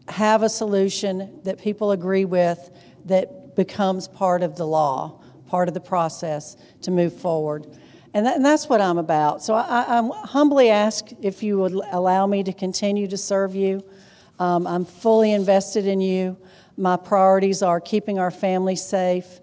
have a solution that people agree with that becomes part of the law, part of the process to move forward. And that's what I'm about. So I humbly ask if you would allow me to continue to serve you. I'm fully invested in you. My priorities are keeping our families safe,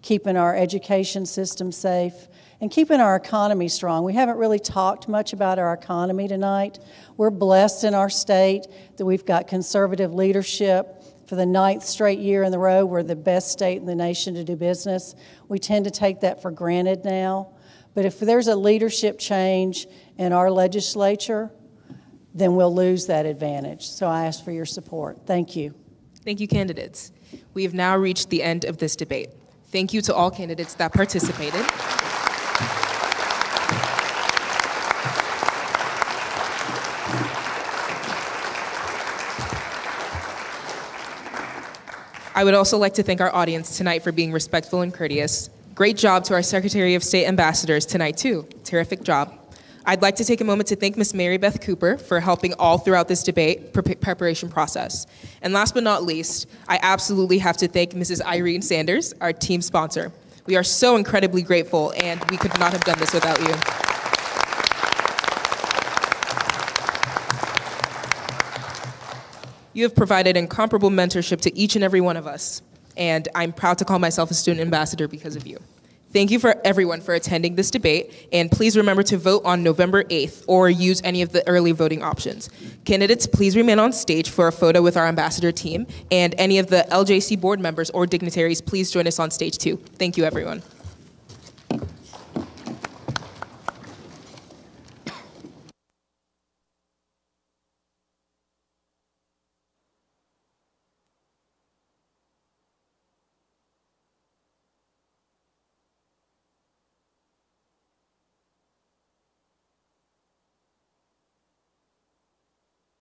keeping our education system safe, and keeping our economy strong. We haven't really talked much about our economy tonight. We're blessed in our state that we've got conservative leadership. For the 9th straight year in a row, we're the best state in the nation to do business. We tend to take that for granted now. But if there's a leadership change in our legislature, then we'll lose that advantage. So I ask for your support. Thank you. Thank you, candidates. We have now reached the end of this debate. Thank you to all candidates that participated. I would also like to thank our audience tonight for being respectful and courteous. Great job to our Secretary of State ambassadors tonight, too. Terrific job. I'd like to take a moment to thank Ms. Mary Beth Cooper for helping all throughout this debate preparation process. And last but not least, I absolutely have to thank Mrs. Irene Sanders, our team sponsor. We are so incredibly grateful, and we could not have done this without you. You have provided incomparable mentorship to each and every one of us, and I'm proud to call myself a student ambassador because of you. Thank you for everyone for attending this debate, and please remember to vote on November 8th or use any of the early voting options. Candidates, please remain on stage for a photo with our ambassador team, and any of the LJC board members or dignitaries, please join us on stage too. Thank you, everyone.